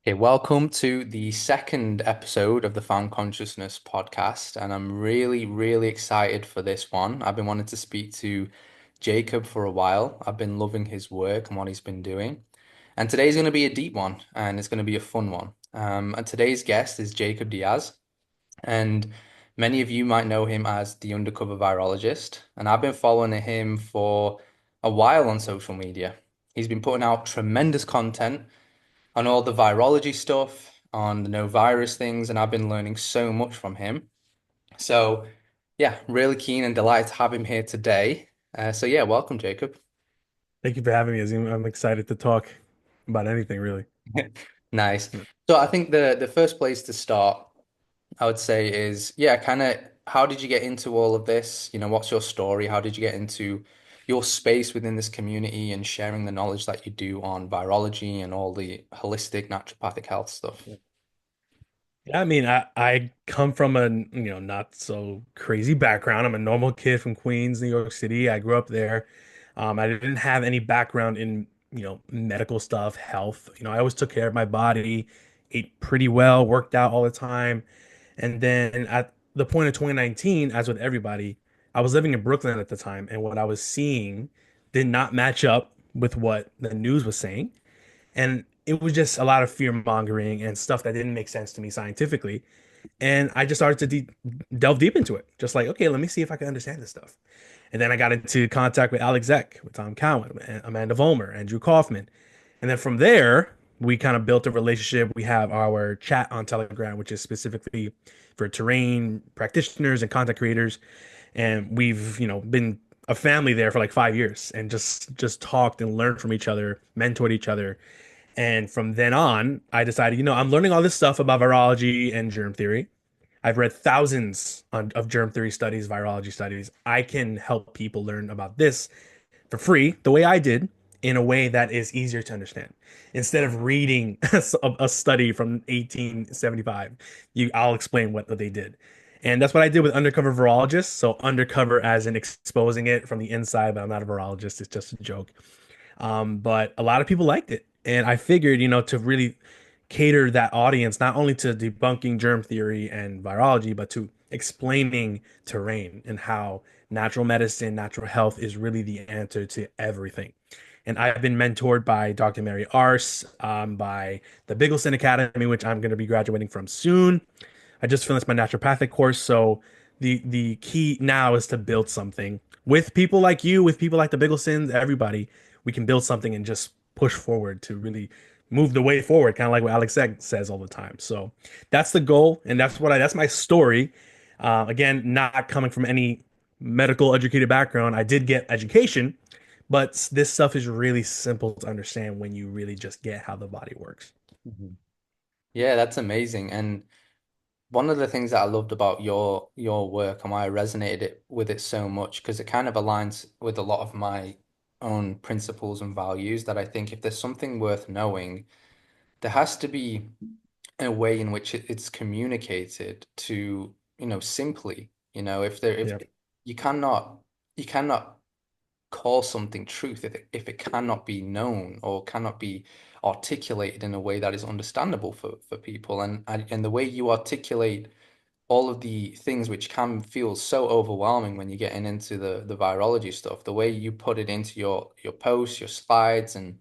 Okay, welcome to the second episode of the Found Consciousness podcast, and I'm really, really excited for this one. I've been wanting to speak to Jacob for a while. I've been loving his work and what he's been doing. And today's going to be a deep one, and it's going to be a fun one. And today's guest is Jacob Diaz, and many of you might know him as the undercover virologist. And I've been following him for a while on social media. He's been putting out tremendous content on all the virology stuff, on the no virus things, and I've been learning so much from him. So, yeah, really keen and delighted to have him here today. So, welcome, Jacob. Thank you for having me, Azim. I'm excited to talk about anything, really. Nice. Yeah. So, I think the first place to start, I would say, is yeah, kind of how did you get into all of this? What's your story? How did you get into your space within this community and sharing the knowledge that you do on virology and all the holistic naturopathic health stuff? Yeah, I mean, I come from a, not so crazy background. I'm a normal kid from Queens, New York City. I grew up there. I didn't have any background in, medical stuff, health. I always took care of my body, ate pretty well, worked out all the time. And then at the point of 2019, as with everybody, I was living in Brooklyn at the time, and what I was seeing did not match up with what the news was saying. And it was just a lot of fear mongering and stuff that didn't make sense to me scientifically. And I just started to delve deep into it. Just like, okay, let me see if I can understand this stuff. And then I got into contact with Alex Zek, with Tom Cowan, Amanda Vollmer, Andrew Kaufman. And then from there, we kind of built a relationship. We have our chat on Telegram, which is specifically for terrain practitioners and content creators. And we've, been a family there for like 5 years and just talked and learned from each other, mentored each other. And from then on, I decided, I'm learning all this stuff about virology and germ theory. I've read thousands of germ theory studies, virology studies. I can help people learn about this for free, the way I did, in a way that is easier to understand. Instead of reading a study from 1875, I'll explain what they did. And that's what I did with undercover virologists. So undercover as in exposing it from the inside, but I'm not a virologist. It's just a joke. But a lot of people liked it. And I figured, to really cater that audience, not only to debunking germ theory and virology, but to explaining terrain and how natural medicine, natural health is really the answer to everything. And I've been mentored by Dr. Mary Ars, by the Bigelson Academy, which I'm going to be graduating from soon. I just finished my naturopathic course, so the key now is to build something with people like you, with people like the Bigglesons, everybody. We can build something and just push forward to really move the way forward, kind of like what says all the time. So that's the goal, and that's my story. Again, not coming from any medical educated background. I did get education, but this stuff is really simple to understand when you really just get how the body works. Mhm. Yeah, that's amazing. And one of the things that I loved about your work and why I resonated with it so much, because it kind of aligns with a lot of my own principles and values that I think if there's something worth knowing, there has to be a way in which it's communicated to, simply, if Yeah. you cannot call something truth if it cannot be known or cannot be articulated in a way that is understandable for people. And the way you articulate all of the things which can feel so overwhelming when you're getting into the virology stuff, the way you put it into your posts, your slides, and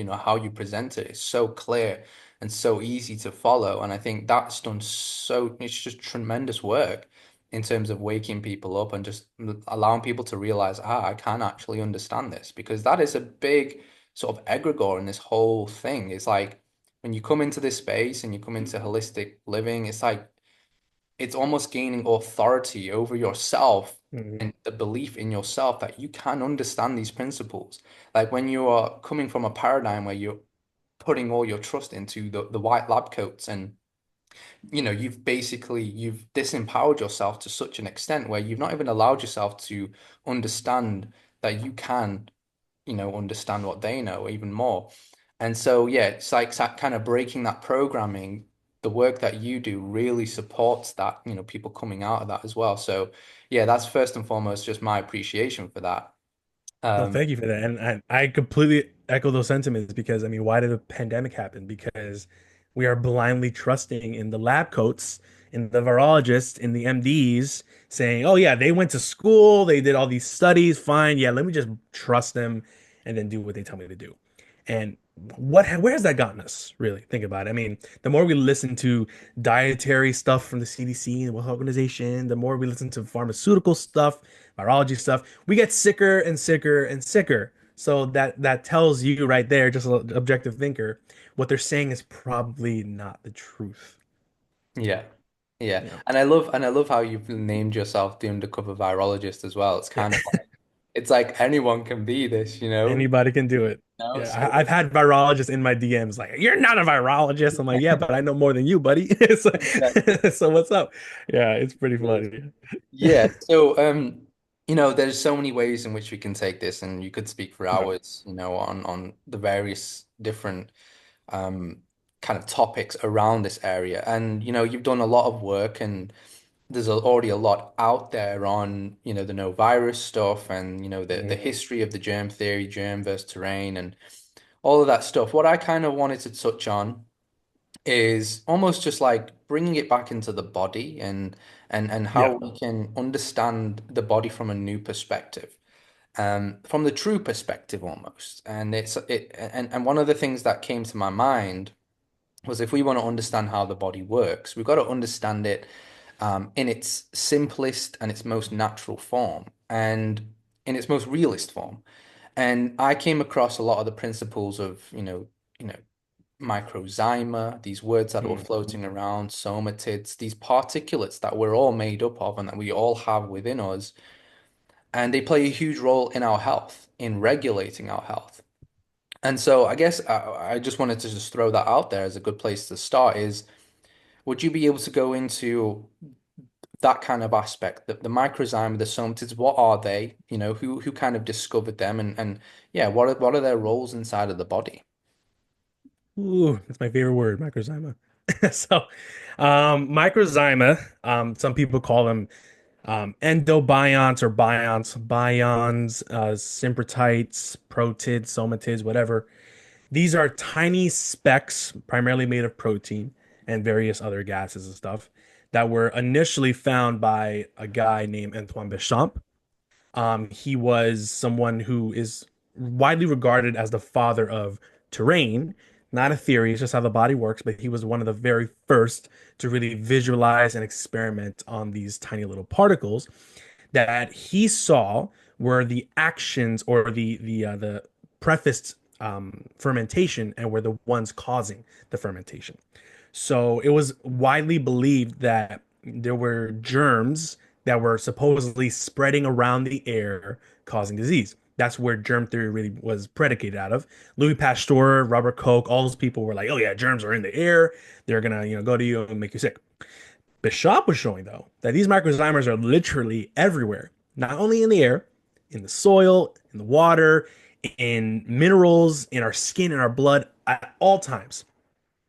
how you present it is so clear and so easy to follow. And I think that's done so, it's just tremendous work in terms of waking people up and just allowing people to realize, I can actually understand this, because that is a big sort of egregore in this whole thing. It's like when you come into this space and you come into holistic living, it's like it's almost gaining authority over yourself Mhm. and the belief in yourself that you can understand these principles. Like when you are coming from a paradigm where you're putting all your trust into the white lab coats, and you've disempowered yourself to such an extent where you've not even allowed yourself to understand that you can understand what they know even more. And so, yeah, it's like kind of breaking that programming. The work that you do really supports that, people coming out of that as well. So, yeah, that's first and foremost just my appreciation for that. No, Um, thank you for that. And I completely echo those sentiments because I mean, why did a pandemic happen? Because we are blindly trusting in the lab coats, in the virologists, in the MDs saying, "Oh yeah, they went to school, they did all these studies, fine. Yeah, let me just trust them and then do what they tell me to do." And where has that gotten us, really? Think about it. I mean, the more we listen to dietary stuff from the CDC and the World Health Organization, the more we listen to pharmaceutical stuff, virology stuff, we get sicker and sicker and sicker. So that tells you right there, just an objective thinker, what they're saying is probably not the truth. Yeah. Yeah. Yeah. And I love how you've named yourself the undercover virologist as well. It's Yeah. kind of like it's like anyone can be this, you know? Anybody can do it. No, Yeah, so I've had virologists in my DMs like, "You're not a virologist." I'm like, "Yeah, but I know more than you, buddy." So, exactly. so what's up? Yeah, it's pretty funny. Yeah. So there's so many ways in which we can take this, and you could speak for Yeah. hours, on the various different um kind of topics around this area. And you've done a lot of work, and there's already a lot out there on, the no virus stuff, and the Mhm. history of the germ theory, germ versus terrain, and all of that stuff. What I kind of wanted to touch on is almost just like bringing it back into the body, and Yeah. how we can understand the body from a new perspective, from the true perspective almost. And one of the things that came to my mind was, if we want to understand how the body works, we've got to understand it in its simplest and its most natural form, and in its most realist form. And I came across a lot of the principles of, microzyma, these words that were Mm. floating around, somatids, these particulates that we're all made up of and that we all have within us. And they play a huge role in our health, in regulating our health. And so I guess I just wanted to just throw that out there as a good place to start is, would you be able to go into that kind of aspect, the microzyma, the somatids, what are they? Who kind of discovered them, and yeah, what are their roles inside of the body? Ooh, that's my favorite word, microzyma. So, microzyma, some people call them endobionts or bions, syncretites, protids, somatids, whatever. These are tiny specks, primarily made of protein and various other gases and stuff, that were initially found by a guy named Antoine Béchamp. He was someone who is widely regarded as the father of terrain, not a theory, it's just how the body works, but he was one of the very first to really visualize and experiment on these tiny little particles that he saw were the actions or the prefaced fermentation and were the ones causing the fermentation. So it was widely believed that there were germs that were supposedly spreading around the air, causing disease. That's where germ theory really was predicated out of. Louis Pasteur, Robert Koch, all those people were like, "Oh yeah, germs are in the air. They're gonna, go to you and make you sick." Bishop was showing though that these microzymas are literally everywhere, not only in the air, in the soil, in the water, in minerals, in our skin, in our blood at all times,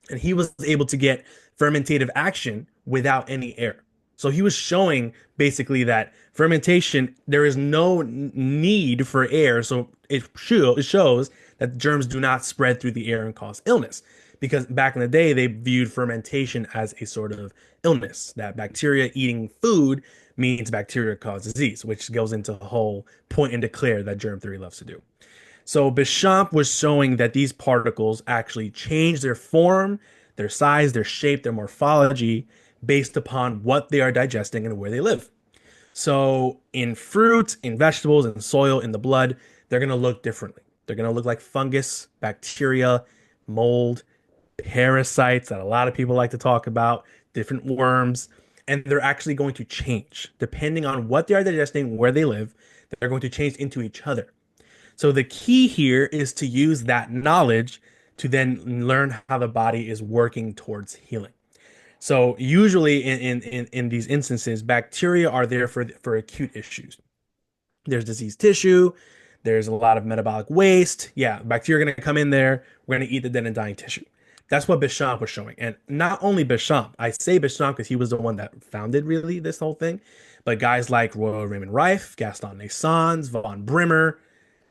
and he was able to get fermentative action without any air. So he was showing basically that fermentation, there is no need for air. So it shows that germs do not spread through the air and cause illness. Because back in the day, they viewed fermentation as a sort of illness, that bacteria eating food means bacteria cause disease, which goes into the whole point and declare that germ theory loves to do. So Béchamp was showing that these particles actually change their form, their size, their shape, their morphology based upon what they are digesting and where they live. So in fruit, in vegetables, in soil, in the blood, they're going to look differently. They're going to look like fungus, bacteria, mold, parasites that a lot of people like to talk about, different worms, and they're actually going to change depending on what they are digesting, where they live. They're going to change into each other. So the key here is to use that knowledge to then learn how the body is working towards healing. So usually in these instances, bacteria are there for acute issues. There's diseased tissue, there's a lot of metabolic waste. Yeah, bacteria are going to come in there. We're going to eat the dead and dying tissue. That's what Béchamp was showing. And not only Béchamp, I say Béchamp because he was the one that founded really this whole thing, but guys like Royal Raymond Rife, Gaston Naessens, von Brimmer,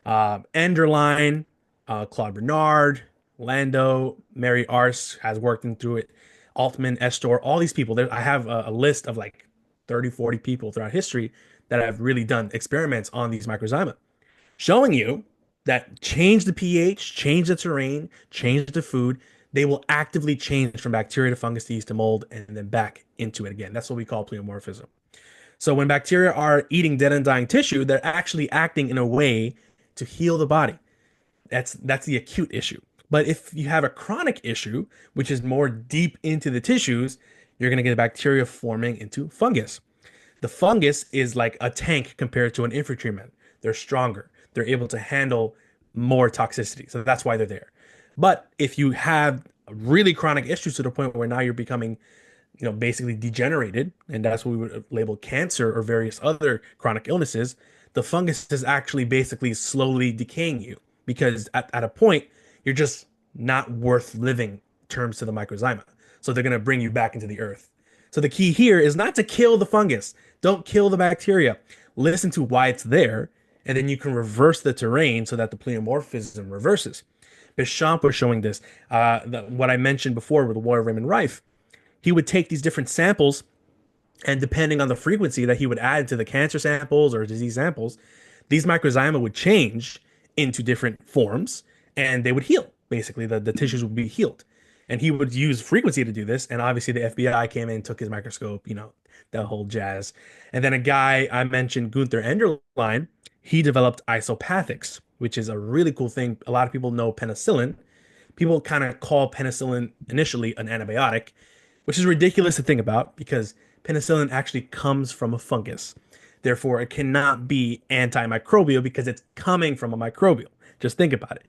Enderlein. Claude Bernard, Lando, Mary Ars has worked through it, Altman, Estor, all these people. There, I have a list of like 30, 40 people throughout history that have really done experiments on these microzyma, showing you that change the pH, change the terrain, change the food, they will actively change from bacteria to fungus to yeast to mold and then back into it again. That's what we call pleomorphism. So when bacteria are eating dead and dying tissue, they're actually acting in a way to heal the body. That's the acute issue. But if you have a chronic issue, which is more deep into the tissues, you're going to get bacteria forming into fungus. The fungus is like a tank compared to an infantryman. They're stronger. They're able to handle more toxicity. So that's why they're there. But if you have really chronic issues to the point where now you're becoming, basically degenerated, and that's what we would label cancer or various other chronic illnesses, the fungus is actually basically slowly decaying you because at a point, you're just not worth living terms to the microzyma. So they're going to bring you back into the earth. So the key here is not to kill the fungus. Don't kill the bacteria. Listen to why it's there, and then you can reverse the terrain so that the pleomorphism reverses. Béchamp was showing this. What I mentioned before with the War of Raymond Rife, he would take these different samples, and depending on the frequency that he would add to the cancer samples or disease samples, these microzyma would change into different forms and they would heal. Basically, the tissues would be healed. And he would use frequency to do this. And obviously, the FBI came in, took his microscope, that whole jazz. And then a guy I mentioned, Gunther Enderlein, he developed isopathics, which is a really cool thing. A lot of people know penicillin. People kind of call penicillin initially an antibiotic, which is ridiculous to think about because penicillin actually comes from a fungus. Therefore, it cannot be antimicrobial because it's coming from a microbial. Just think about it.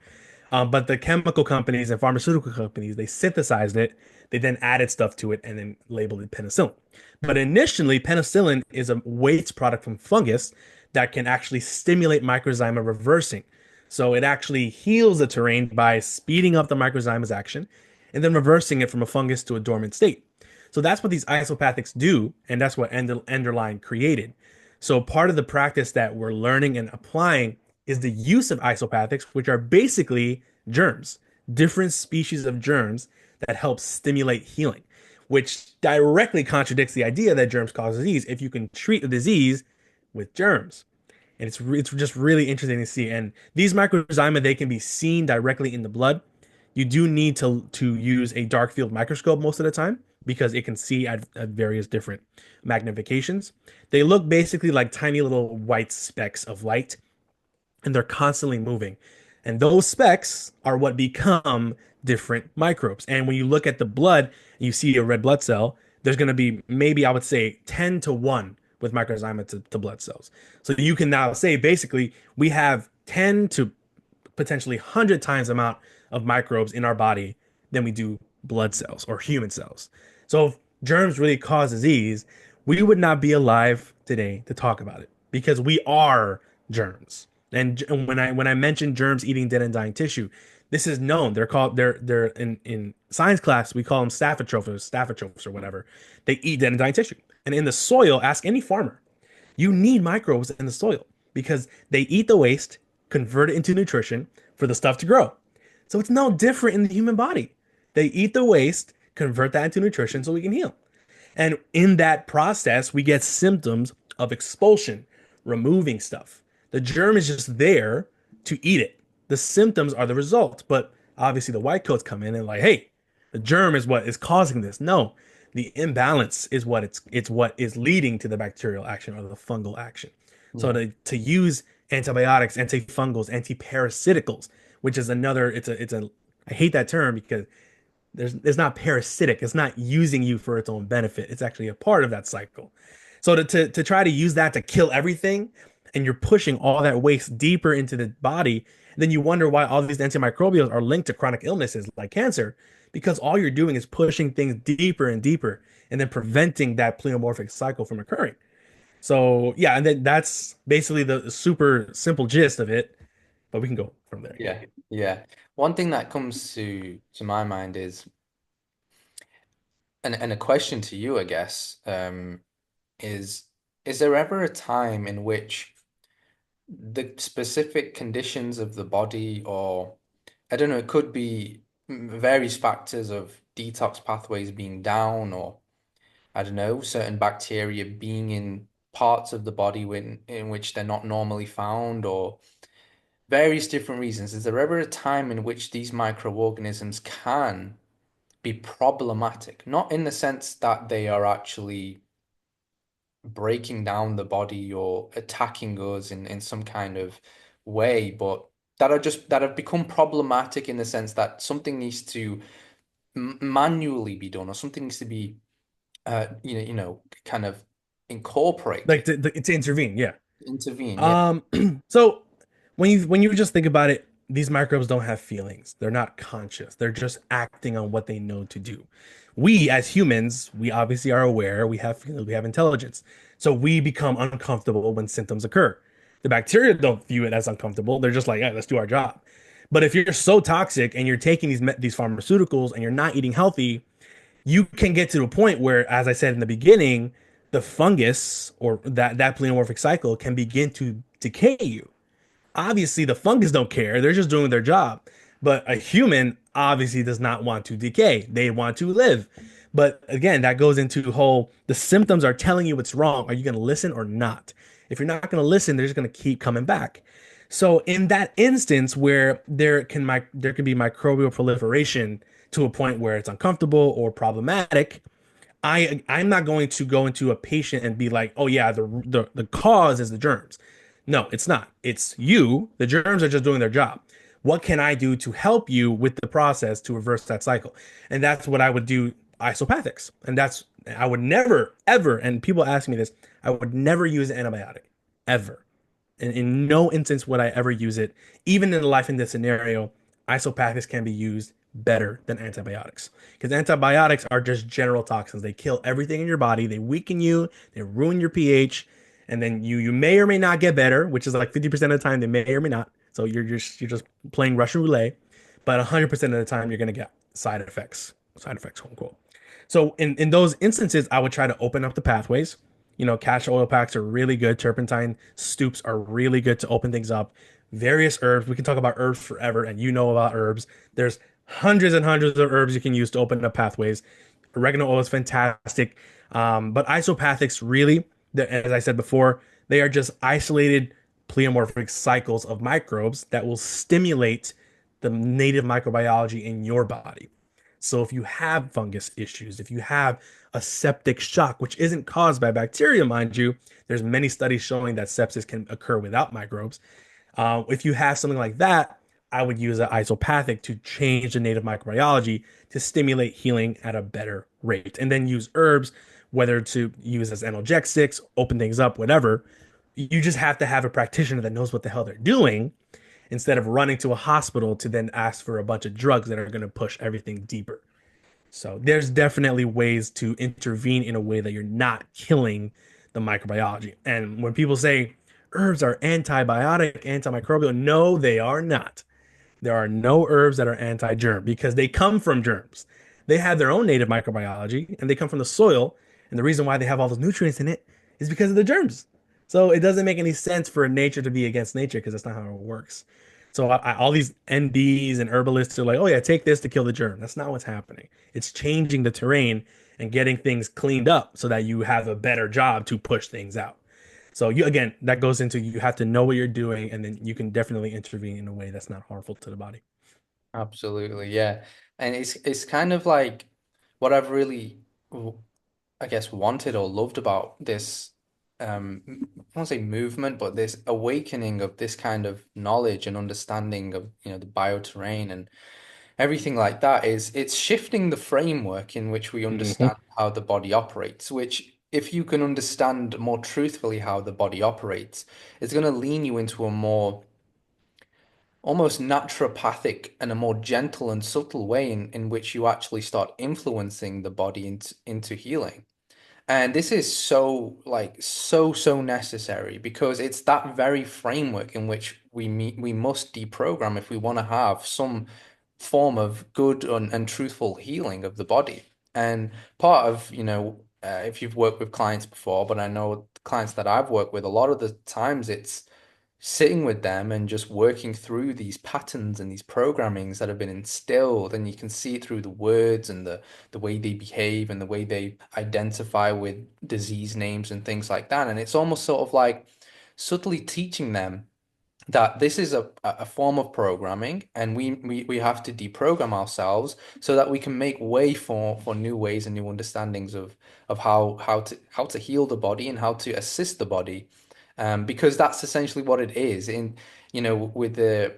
But the chemical companies and pharmaceutical companies, they synthesized it. They then added stuff to it and then labeled it penicillin. But initially, penicillin is a waste product from fungus that can actually stimulate microzyma reversing. So it actually heals the terrain by speeding up the microzyma's action and then reversing it from a fungus to a dormant state. So that's what these isopathics do, and that's what Enderlein created. So part of the practice that we're learning and applying is the use of isopathics, which are basically germs, different species of germs that help stimulate healing, which directly contradicts the idea that germs cause disease if you can treat a disease with germs. And it's just really interesting to see. And these microzyma, they can be seen directly in the blood. You do need to use a dark field microscope most of the time because it can see at various different magnifications. They look basically like tiny little white specks of light, and they're constantly moving. And those specks are what become different microbes. And when you look at the blood and you see a red blood cell, there's going to be maybe I would say 10 to 1 with microzyma to blood cells. So you can now say basically we have 10 to potentially 100 times the amount of microbes in our body than we do blood cells or human cells. So if germs really cause disease, we would not be alive today to talk about it because we are germs. And when I mention germs eating dead and dying tissue, this is known. They're in science class we call them staphytrophs or whatever. They eat dead and dying tissue. And in the soil, ask any farmer. You need microbes in the soil because they eat the waste, convert it into nutrition for the stuff to grow. So it's no different in the human body. They eat the waste, convert that into nutrition so we can heal. And in that process, we get symptoms of expulsion, removing stuff. The germ is just there to eat it. The symptoms are the result. But obviously, the white coats come in and like, hey, the germ is what is causing this. No, the imbalance is it's what is leading to the bacterial action or the fungal action. So Yeah. to use antibiotics, antifungals, antiparasiticals, which is another, it's a I hate that term because it's not parasitic. It's not using you for its own benefit. It's actually a part of that cycle. So to try to use that to kill everything, and you're pushing all that waste deeper into the body, then you wonder why all these antimicrobials are linked to chronic illnesses like cancer, because all you're doing is pushing things deeper and deeper, and then preventing that pleomorphic cycle from occurring. So yeah, and then that's basically the super simple gist of it. But we can go from there. Yeah. Yeah. Yeah. One thing that comes to my mind is, and a question to you, I guess, is is there ever a time in which the specific conditions of the body or I don't know, it could be various factors of detox pathways being down, or I don't know, certain bacteria being in parts of the body in which they're not normally found, or various different reasons. Is there ever a time in which these microorganisms can be problematic? Not in the sense that they are actually breaking down the body or attacking us in some kind of way, but that have become problematic in the sense that something needs to manually be done, or something needs to be kind of Like incorporated, to intervene. Yeah. intervene. Yeah. Um, so when you just think about it, these microbes don't have feelings. They're not conscious. They're just acting on what they know to do. We as humans, we obviously are aware, we have feelings, we have intelligence. So we become uncomfortable when symptoms occur. The bacteria don't view it as uncomfortable. They're just like, yeah, let's do our job. But if you're so toxic and you're taking these pharmaceuticals and you're not eating healthy, you can get to a point where, as I said in the beginning, the fungus or that pleomorphic cycle can begin to decay you. Obviously, the fungus don't care; they're just doing their job. But a human obviously does not want to decay; they want to live. But again, that goes into whole the symptoms are telling you what's wrong. Are you going to listen or not? If you're not going to listen, they're just going to keep coming back. So in that instance where there can be microbial proliferation to a point where it's uncomfortable or problematic, I'm not going to go into a patient and be like, oh yeah, the cause is the germs. No, it's not. It's you. The germs are just doing their job. What can I do to help you with the process to reverse that cycle? And that's what I would do isopathics. And that's I would never ever, and people ask me this, I would never use an antibiotic ever. And in no instance would I ever use it. Even in a life and death scenario, isopathics can be used better than antibiotics because antibiotics are just general toxins. They kill everything in your body. They weaken you. They ruin your pH, and then you may or may not get better, which is like 50% of the time they may or may not. So you're just playing Russian roulette, but 100% of the time you're gonna get side effects, quote unquote. So in those instances, I would try to open up the pathways. Castor oil packs are really good. Turpentine stoops are really good to open things up. Various herbs. We can talk about herbs forever, and you know about herbs. There's hundreds and hundreds of herbs you can use to open up pathways. Oregano oil is fantastic. But isopathics really, as I said before, they are just isolated pleomorphic cycles of microbes that will stimulate the native microbiology in your body. So if you have fungus issues, if you have a septic shock, which isn't caused by bacteria, mind you, there's many studies showing that sepsis can occur without microbes. If you have something like that, I would use an isopathic to change the native microbiology to stimulate healing at a better rate. And then use herbs, whether to use as analgesics, open things up, whatever. You just have to have a practitioner that knows what the hell they're doing instead of running to a hospital to then ask for a bunch of drugs that are going to push everything deeper. So there's definitely ways to intervene in a way that you're not killing the microbiology. And when people say herbs are antibiotic, antimicrobial, no, they are not. There are no herbs that are anti-germ because they come from germs. They have their own native microbiology and they come from the soil. And the reason why they have all those nutrients in it is because of the germs. So it doesn't make any sense for nature to be against nature because that's not how it works. So all these NDs and herbalists are like, oh yeah, take this to kill the germ. That's not what's happening. It's changing the terrain and getting things cleaned up so that you have a better job to push things out. So you again, that goes into you have to know what you're doing, and then you can definitely intervene in a way that's not harmful to the body. Absolutely, yeah. And it's kind of like what I've really, I guess, wanted or loved about this, I won't say movement, but this awakening of this kind of knowledge and understanding of, the bioterrain and everything like that is it's shifting the framework in which we Hmm. understand how the body operates, which if you can understand more truthfully how the body operates, it's going to lean you into a more almost naturopathic and a more gentle and subtle way in which you actually start influencing the body into healing. And this is so so necessary because it's that very framework in which we must deprogram if we want to have some form of good and truthful healing of the body. And part of, if you've worked with clients before, but I know clients that I've worked with, a lot of the times it's sitting with them and just working through these patterns and these programmings that have been instilled, and you can see it through the words and the way they behave and the way they identify with disease names and things like that. And it's almost sort of like subtly teaching them that this is a form of programming, and we have to deprogram ourselves so that we can make way for new ways and new understandings of how to heal the body and how to assist the body, because that's essentially what it is in with the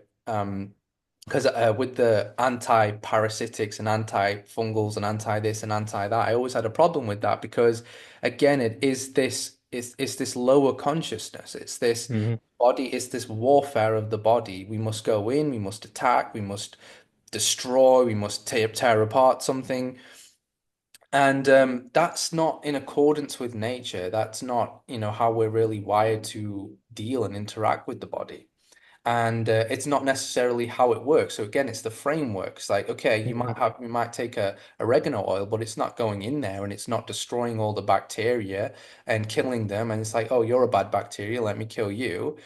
because with the anti-parasitics and anti-fungals and anti-this and anti-that, I always had a problem with that because, again, it's this lower consciousness. It's this Hmm. body, it's this warfare of the body. We must go in, we must attack, we must destroy, we must tear apart something. And that's not in accordance with nature. That's not, how we're really wired to deal and interact with the body. And it's not necessarily how it works. So again, it's the framework. It's like, okay, Hmm. you might take a oregano oil, but it's not going in there and it's not destroying all the bacteria and killing them. And it's like, oh, you're a bad bacteria, let me kill you.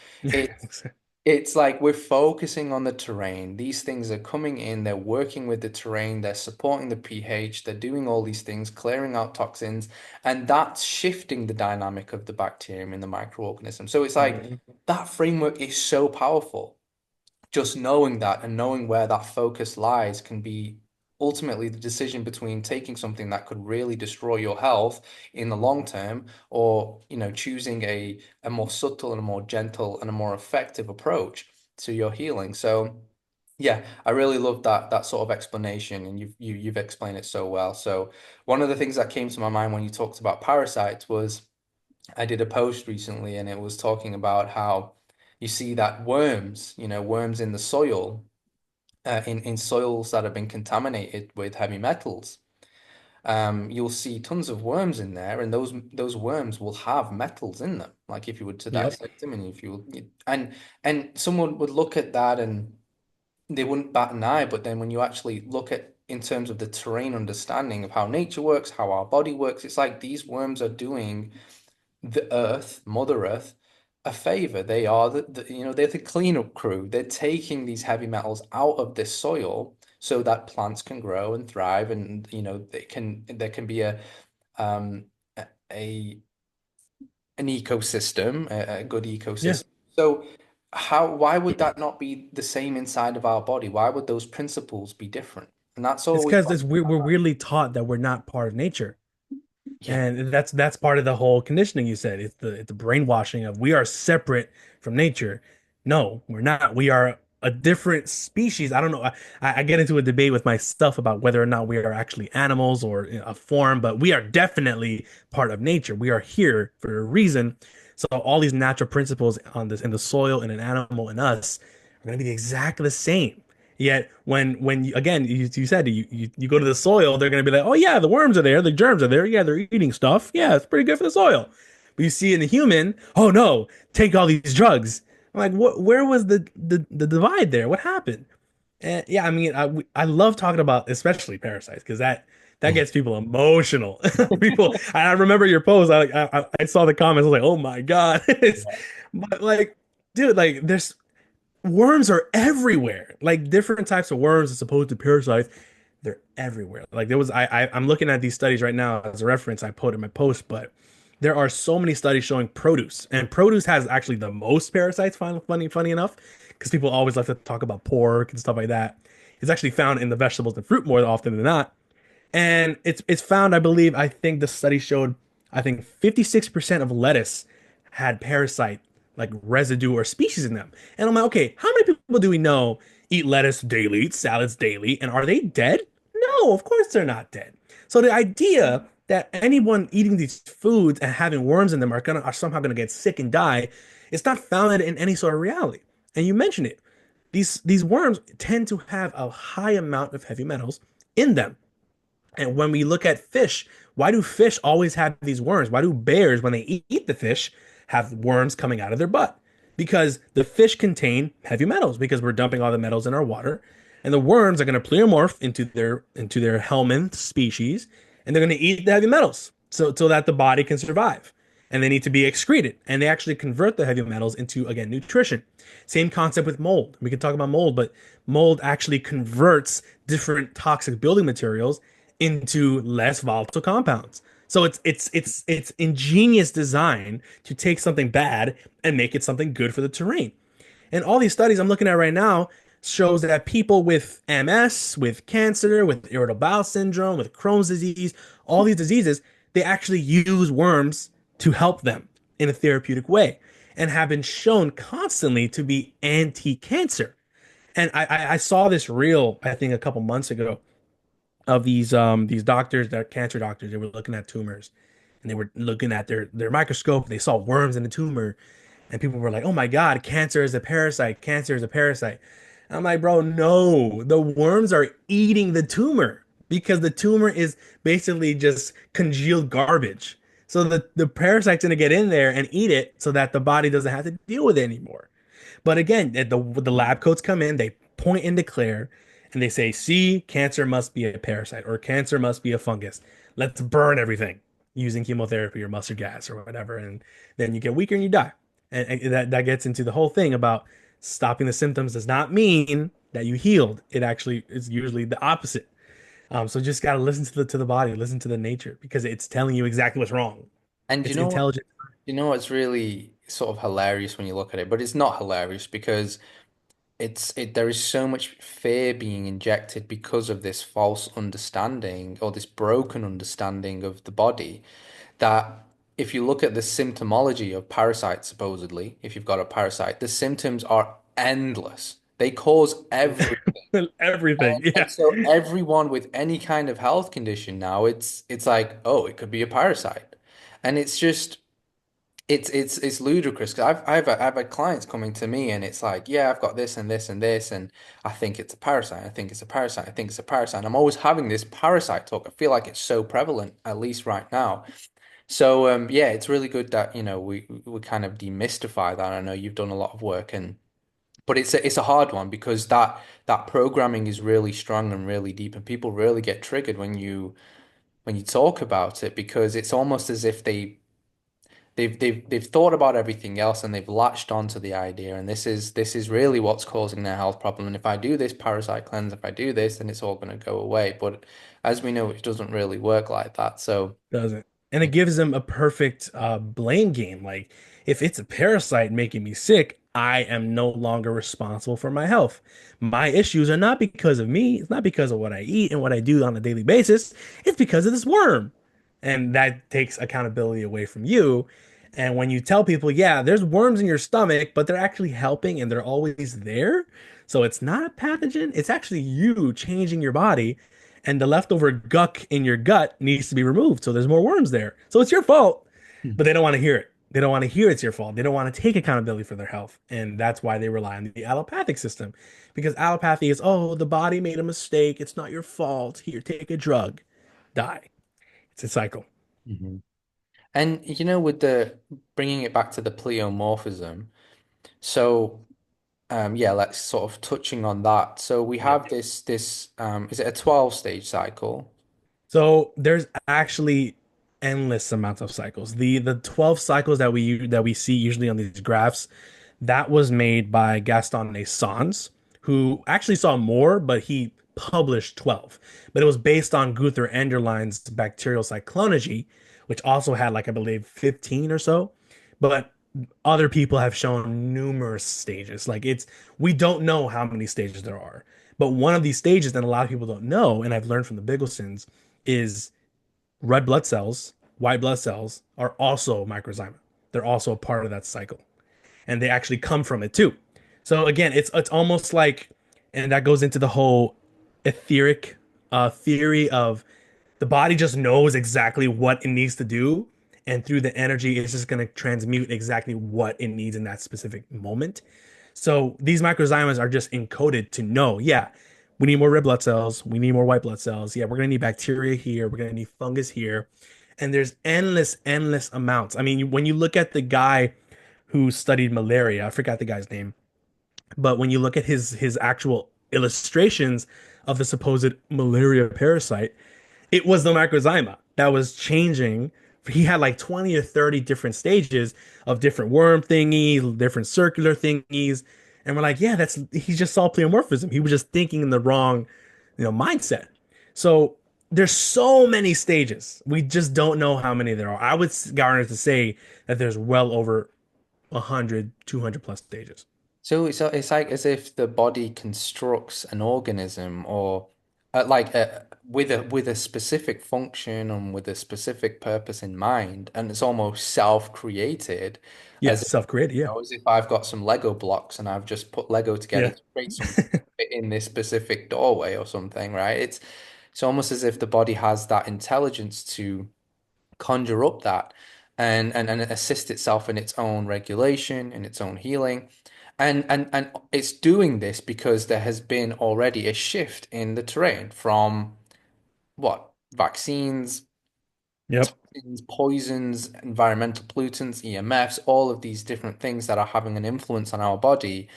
It's like we're focusing on the terrain. These things are coming in, they're working with the terrain, they're supporting the pH, they're doing all these things, clearing out toxins, and that's shifting the dynamic of the bacterium in the microorganism. So it's like Hmm. that framework is so powerful. Just knowing that and knowing where that focus lies can be ultimately the decision between taking something that could really destroy your health in the long term, or choosing a more subtle and a more gentle and a more effective approach to your healing. So yeah, I really love that sort of explanation, and you've explained it so well. So one of the things that came to my mind when you talked about parasites was I did a post recently, and it was talking about how you see that worms, worms in the soil, in soils that have been contaminated with heavy metals. You'll see tons of worms in there, and those worms will have metals in them. Like if you were to Yep. dissect them, and if you and someone would look at that and they wouldn't bat an eye, but then when you actually look at in terms of the terrain understanding of how nature works, how our body works, it's like these worms are doing the Earth, Mother Earth, a favor. They are they're the cleanup crew. They're taking these heavy metals out of this soil so that plants can grow and thrive, and there can be um a an ecosystem, a good Yeah. ecosystem. So why would that not be the same inside of our body? Why would those principles be different? And that's It's always, because we're weirdly taught that we're not part of nature. yeah, And that's part of the whole conditioning you said. It's the brainwashing of we are separate from nature. No, we're not. We are a different species. I don't know. I get into a debate with myself about whether or not we are actually animals or a form, but we are definitely part of nature. We are here for a reason. So all these natural principles on this in the soil and an animal and us are going to be exactly the same. Yet when you, again you said you go to the soil, they're gonna be like, oh yeah, the worms are there, the germs are there, yeah, they're eating stuff, yeah, it's pretty good for the soil. But you see in the human, oh no, take all these drugs. I'm like, what? Where was the divide there? What happened? And yeah, I mean, I love talking about especially parasites because that gets people emotional. People, I remember your post. I saw the comments. I was like, oh my God. But like, dude, like there's worms are everywhere. Like different types of worms as opposed to parasites, they're everywhere. Like there was I'm looking at these studies right now as a reference I put in my post, but there are so many studies showing produce, and produce has actually the most parasites. Funny enough, because people always like to talk about pork and stuff like that. It's actually found in the vegetables and fruit more often than not. And it's found, I believe, I think the study showed, I think 56% of lettuce had parasite like residue or species in them. And I'm like, okay, how many people do we know eat lettuce daily, eat salads daily, and are they dead? No, of course they're not dead. So the idea that anyone eating these foods and having worms in them are somehow gonna get sick and die, it's not founded in any sort of reality. And you mentioned it. These worms tend to have a high amount of heavy metals in them. And when we look at fish, why do fish always have these worms? Why do bears, when they eat the fish, have worms coming out of their butt? Because the fish contain heavy metals because we're dumping all the metals in our water. And the worms are going to pleomorph into their helminth species, and they're going to eat the heavy metals so that the body can survive. and they need to be excreted. And they actually convert the heavy metals into, again, nutrition. Same concept with mold. We can talk about mold, but mold actually converts different toxic building materials into less volatile compounds. So it's ingenious design to take something bad and make it something good for the terrain. And all these studies I'm looking at right now shows that people with MS, with cancer, with irritable bowel syndrome, with Crohn's disease, all these diseases, they actually use worms to help them in a therapeutic way and have been shown constantly to be anti-cancer. And I saw this reel, I think a couple months ago, of these doctors, that are cancer doctors. They were looking at tumors and they were looking at their microscope. They saw worms in the tumor, and people were like, "Oh my God, cancer is a parasite. Cancer is a parasite." I'm like, bro, no, the worms are eating the tumor because the tumor is basically just congealed garbage. So the parasite's gonna get in there and eat it so that the body doesn't have to deal with it anymore. But again, the lab coats come in, they point and declare, and they say, "See, cancer must be a parasite or cancer must be a fungus. Let's burn everything using chemotherapy or mustard gas or whatever." And then you get weaker and you die. And that gets into the whole thing about stopping the symptoms does not mean that you healed. It actually is usually the opposite. So just gotta listen to the body, listen to the nature because it's telling you exactly what's wrong. And It's intelligent. you know what's really sort of hilarious when you look at it, but it's not hilarious because there is so much fear being injected because of this false understanding or this broken understanding of the body that if you look at the symptomology of parasites, supposedly, if you've got a parasite, the symptoms are endless. They cause Everything. and Yeah. so everyone with any kind of health condition now, it's like, oh, it could be a parasite. And it's just it's ludicrous because I've had clients coming to me and it's like, yeah, I've got this and this and this, and I think it's a parasite. I think it's a parasite. I think it's a parasite. And I'm always having this parasite talk. I feel like it's so prevalent, at least right now. So yeah, it's really good that, we kind of demystify that. I know you've done a lot of work and but it's a hard one because that programming is really strong and really deep and people really get triggered when you talk about it because it's almost as if they've thought about everything else and they've latched onto the idea and this is really what's causing their health problem. And if I do this parasite cleanse, if I do this, then it's all going to go away. But as we know, it doesn't really work like that. So Doesn't. And it gives them a perfect blame game. Like, if it's a parasite making me sick, I am no longer responsible for my health. My issues are not because of me. It's not because of what I eat and what I do on a daily basis. It's because of this worm. And that takes accountability away from you. And when you tell people, yeah, there's worms in your stomach, but they're actually helping and they're always there. So it's not a pathogen. It's actually you changing your body, and the leftover guck in your gut needs to be removed. So there's more worms there. So it's your fault, but they don't want to hear it. They don't want to hear it's your fault. They don't want to take accountability for their health. And that's why they rely on the allopathic system. Because allopathy is, oh, the body made a mistake. It's not your fault. Here, take a drug. Die. It's a cycle. Mhm. And with the bringing it back to the pleomorphism, so yeah, let's sort of touching on that. So we Yep. have this is it a 12 stage cycle? So there's actually endless amounts of cycles. The 12 cycles that we see usually on these graphs, that was made by Gaston Naessens, who actually saw more, but he published 12. But it was based on Gunther Enderlein's bacterial cyclonology, which also had like I believe 15 or so. But other people have shown numerous stages. Like it's we don't know how many stages there are. But one of these stages that a lot of people don't know, and I've learned from the Bigelsons, is red blood cells, white blood cells are also microzyma. They're also a part of that cycle, and they actually come from it too. So again, it's almost like, and that goes into the whole etheric theory of the body just knows exactly what it needs to do, and through the energy, it's just going to transmute exactly what it needs in that specific moment. So these microzymas are just encoded to know, yeah, we need more red blood cells, we need more white blood cells. Yeah, we're gonna need bacteria here, we're gonna need fungus here. And there's endless amounts. I mean, when you look at the guy who studied malaria, I forgot the guy's name, but when you look at his actual illustrations of the supposed malaria parasite, it was the microzyma that was changing he had like 20 or 30 different stages of different worm thingies, different circular thingies. And we're like, yeah, that's he just saw pleomorphism. He was just thinking in the wrong, mindset. So there's so many stages. We just don't know how many there are. I would garner to say that there's well over 100, 200 plus stages. So it's like as if the body constructs an organism or with a specific function and with a specific purpose in mind, and it's almost self-created, Yeah, as if, self-created. Yeah. as if I've got some Lego blocks and I've just put Lego together Yeah. to create something to fit in this specific doorway or something, right? It's almost as if the body has that intelligence to conjure up that and assist itself in its own regulation, in its own healing. And it's doing this because there has been already a shift in the terrain from what? Vaccines, Yep. toxins, poisons, environmental pollutants, EMFs, all of these different things that are having an influence on our body.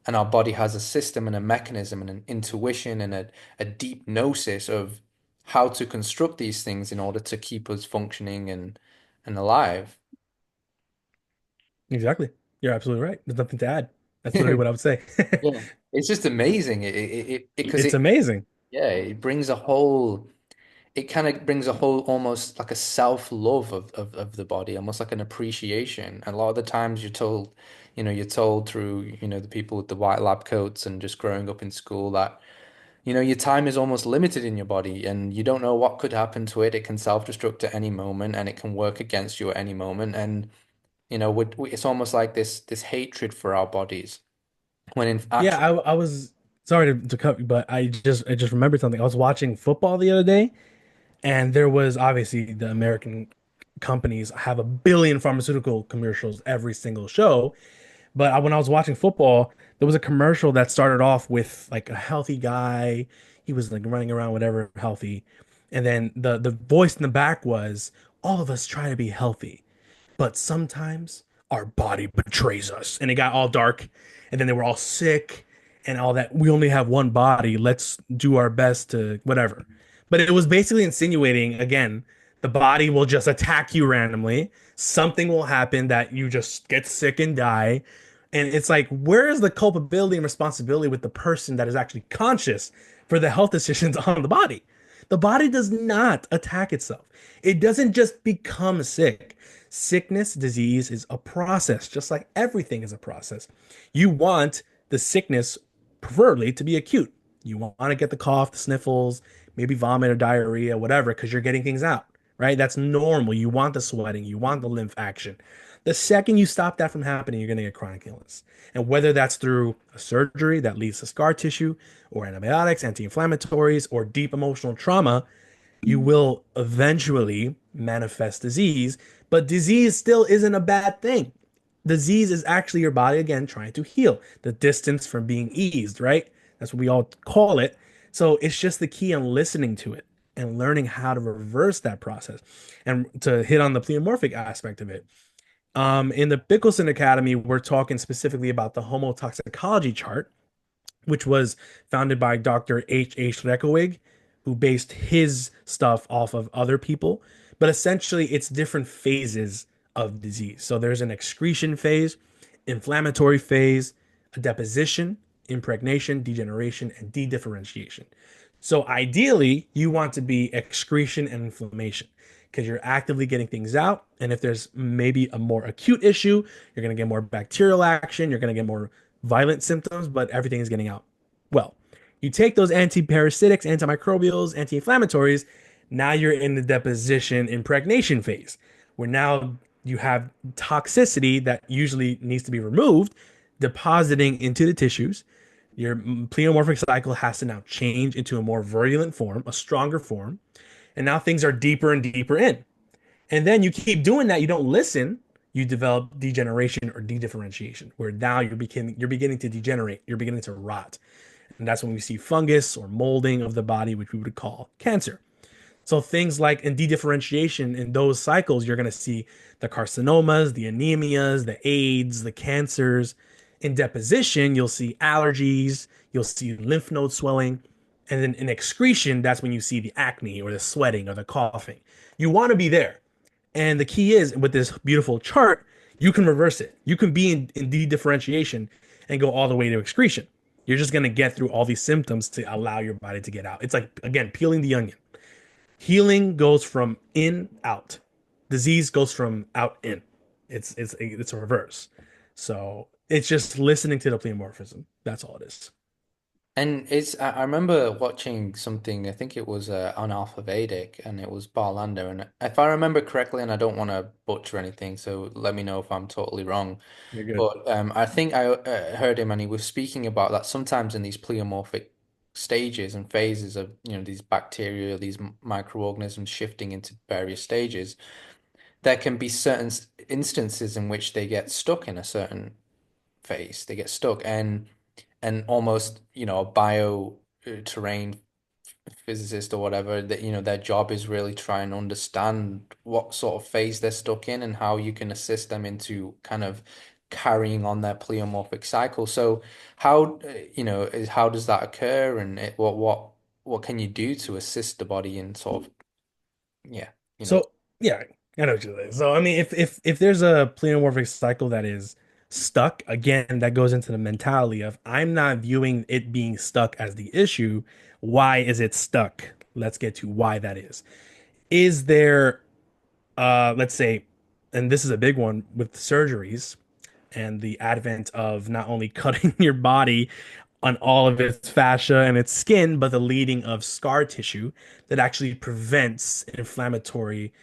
And our body has a system and a mechanism and an intuition and a deep gnosis of how to construct these things in order to keep us functioning and alive. Exactly. You're absolutely right. There's nothing to add. That's literally what I would say. Yeah. It's just amazing. Because It's amazing. yeah, it brings a whole, it kind of brings a whole almost like a self-love of the body, almost like an appreciation. And a lot of the times you're told through, the people with the white lab coats and just growing up in school that, your time is almost limited in your body and you don't know what could happen to it. It can self-destruct at any moment and it can work against you at any moment. And, it's almost like this hatred for our bodies when in Yeah, actual, I was sorry to cut you, but I just remembered something. I was watching football the other day, and there was obviously the American companies have a billion pharmaceutical commercials every single show. But when I was watching football, there was a commercial that started off with like a healthy guy. He was like running around, whatever, healthy. And then the voice in the back was, all of us try to be healthy, but sometimes our body betrays us. And it got all dark, and then they were all sick and all that. We only have one body. Let's do our best to whatever. But it was basically insinuating again, the body will just attack you randomly. Something will happen that you just get sick and die. And it's like, where is the culpability and responsibility with the person that is actually conscious for the health decisions on the body? The body does not attack itself. It doesn't just become sick. Sickness, disease is a process, just like everything is a process. You want the sickness, preferably, to be acute. You want to get the cough, the sniffles, maybe vomit or diarrhea, whatever, because you're getting things out, right? That's normal. You want the sweating, you want the lymph action. The second you stop that from happening, you're going to get chronic illness. And whether that's through a surgery that leads to scar tissue, or antibiotics, anti inflammatories, or deep emotional trauma, you will eventually manifest disease. But disease still isn't a bad thing. Disease is actually your body again trying to heal, the distance from being eased, right? That's what we all call it. So it's just the key on listening to it and learning how to reverse that process. And to hit on the pleomorphic aspect of it, in the Bigelson Academy, we're talking specifically about the homotoxicology chart, which was founded by Dr. H. Rekowig, who based his stuff off of other people. But essentially, it's different phases of disease. So there's an excretion phase, inflammatory phase, a deposition, impregnation, degeneration, and dedifferentiation. So ideally, you want to be excretion and inflammation because you're actively getting things out. And if there's maybe a more acute issue, you're going to get more bacterial action, you're going to get more violent symptoms, but everything is getting out. Well, you take those antiparasitics, antimicrobials, anti-inflammatories, now you're in the deposition impregnation phase, where now you have toxicity that usually needs to be removed, depositing into the tissues. Your pleomorphic cycle has to now change into a more virulent form, a stronger form, and now things are deeper and deeper in. And then you keep doing that, you don't listen, you develop degeneration or dedifferentiation, where now you're beginning to degenerate, you're beginning to rot. And that's when we see fungus or molding of the body, which we would call cancer. So things like in dedifferentiation in those cycles, you're going to see the carcinomas, the anemias, the AIDS, the cancers. In deposition, you'll see allergies, you'll see lymph node swelling. And then in excretion, that's when you see the acne or the sweating or the coughing. You want to be there. And the key is with this beautiful chart, you can reverse it. You can be in de-differentiation and go all the way to excretion. You're just going to get through all these symptoms to allow your body to get out. It's like, again, peeling the onion. Healing goes from in out. Disease goes from out in. It's a reverse. So it's just listening to the pleomorphism. That's all it is. And I remember watching something, I think it was on Alpha Vedic, and it was Barlander. And if I remember correctly, and I don't want to butcher anything, so let me know if I'm totally wrong. You're good. But I think I heard him, and he was speaking about that sometimes in these pleomorphic stages and phases of, these bacteria, these microorganisms shifting into various stages, there can be certain instances in which they get stuck in a certain phase. They get stuck, and almost, a bio terrain physicist or whatever, that their job is really try and understand what sort of phase they're stuck in and how you can assist them into kind of carrying on their pleomorphic cycle. So how how does that occur, and what can you do to assist the body in sort of, yeah, you know So yeah, I know what you're saying. So I mean, if there's a pleomorphic cycle that is stuck, again, that goes into the mentality of I'm not viewing it being stuck as the issue. Why is it stuck? Let's get to why that is. Is there let's say, and this is a big one with surgeries and the advent of not only cutting your body on all of its fascia and its skin, but the leading of scar tissue that actually prevents inflammatory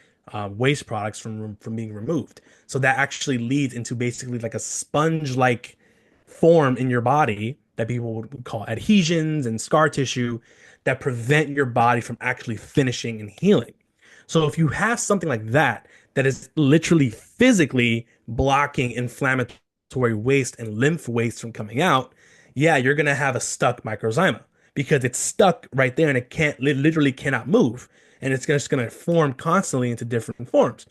waste products from being removed. So that actually leads into basically like a sponge-like form in your body that people would call adhesions and scar tissue that prevent your body from actually finishing and healing. So if you have something like that that is literally physically blocking inflammatory waste and lymph waste from coming out, yeah, you're gonna have a stuck microzyma because it's stuck right there and it literally cannot move. And it's just gonna form constantly into different forms.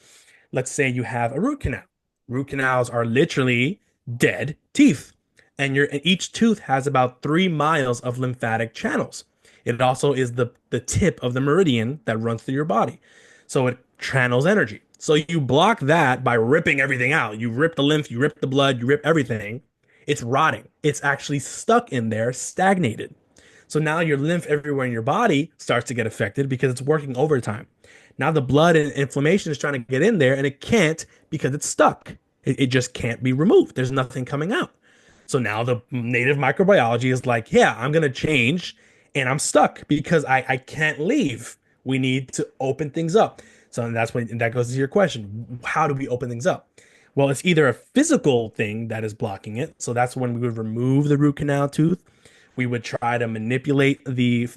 Let's say you have a root canal. Root canals are literally dead teeth. And each tooth has about 3 miles of lymphatic channels. It also is the tip of the meridian that runs through your body. So it channels energy. So you block that by ripping everything out. You rip the lymph, you rip the blood, you rip everything. It's rotting. It's actually stuck in there, stagnated. So now your lymph everywhere in your body starts to get affected because it's working overtime. Now the blood and inflammation is trying to get in there and it can't because it's stuck. It just can't be removed. There's nothing coming out. So now the native microbiology is like, yeah, I'm going to change and I'm stuck because I can't leave. We need to open things up. So that's when and that goes to your question. How do we open things up? Well, it's either a physical thing that is blocking it. So that's when we would remove the root canal tooth. We would try to manipulate the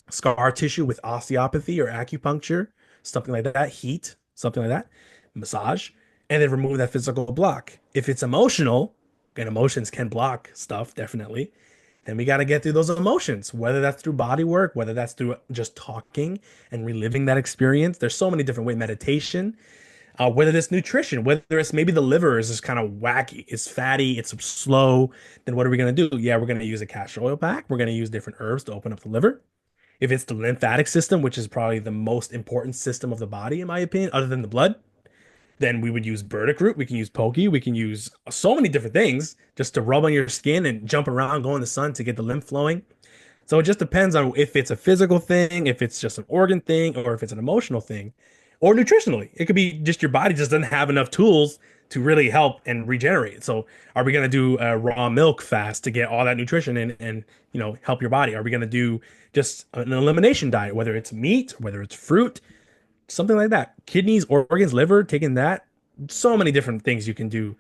scar tissue with osteopathy or acupuncture, something like that, heat, something like that, massage, and then remove that physical block. If it's emotional, and emotions can block stuff, definitely, then we got to get through those emotions, whether that's through body work, whether that's through just talking and reliving that experience. There's so many different ways, meditation, whether it's nutrition, whether it's maybe the liver is just kind of wacky, it's fatty, it's slow. Then what are we going to do? Yeah, we're going to use a castor oil pack. We're going to use different herbs to open up the liver. If it's the lymphatic system, which is probably the most important system of the body, in my opinion, other than the blood, then we would use burdock root. We can use pokey. We can use so many different things just to rub on your skin and jump around, go in the sun to get the lymph flowing. So it just depends on if it's a physical thing, if it's just an organ thing, or if it's an emotional thing, or nutritionally. It could be just your body just doesn't have enough tools to really help and regenerate. So are we going to do a raw milk fast to get all that nutrition and help your body? Are we going to do just an elimination diet, whether it's meat, whether it's fruit, something like that? Kidneys, organs, liver, taking that. So many different things you can do.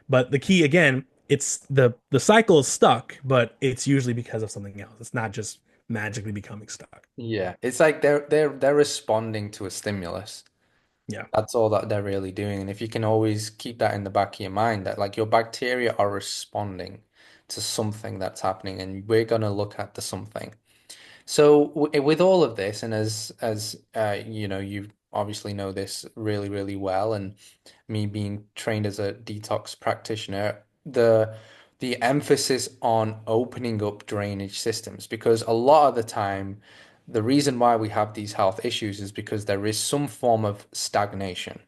But the key again, it's the cycle is stuck, but it's usually because of something else. It's not just magically becoming stuck. yeah, it's like they're responding to a stimulus. Yeah. That's all that they're really doing. And if you can always keep that in the back of your mind, that like your bacteria are responding to something that's happening, and we're going to look at the something. So with all of this, and as you obviously know this really, really well, and me being trained as a detox practitioner, the emphasis on opening up drainage systems, because a lot of the time the reason why we have these health issues is because there is some form of stagnation.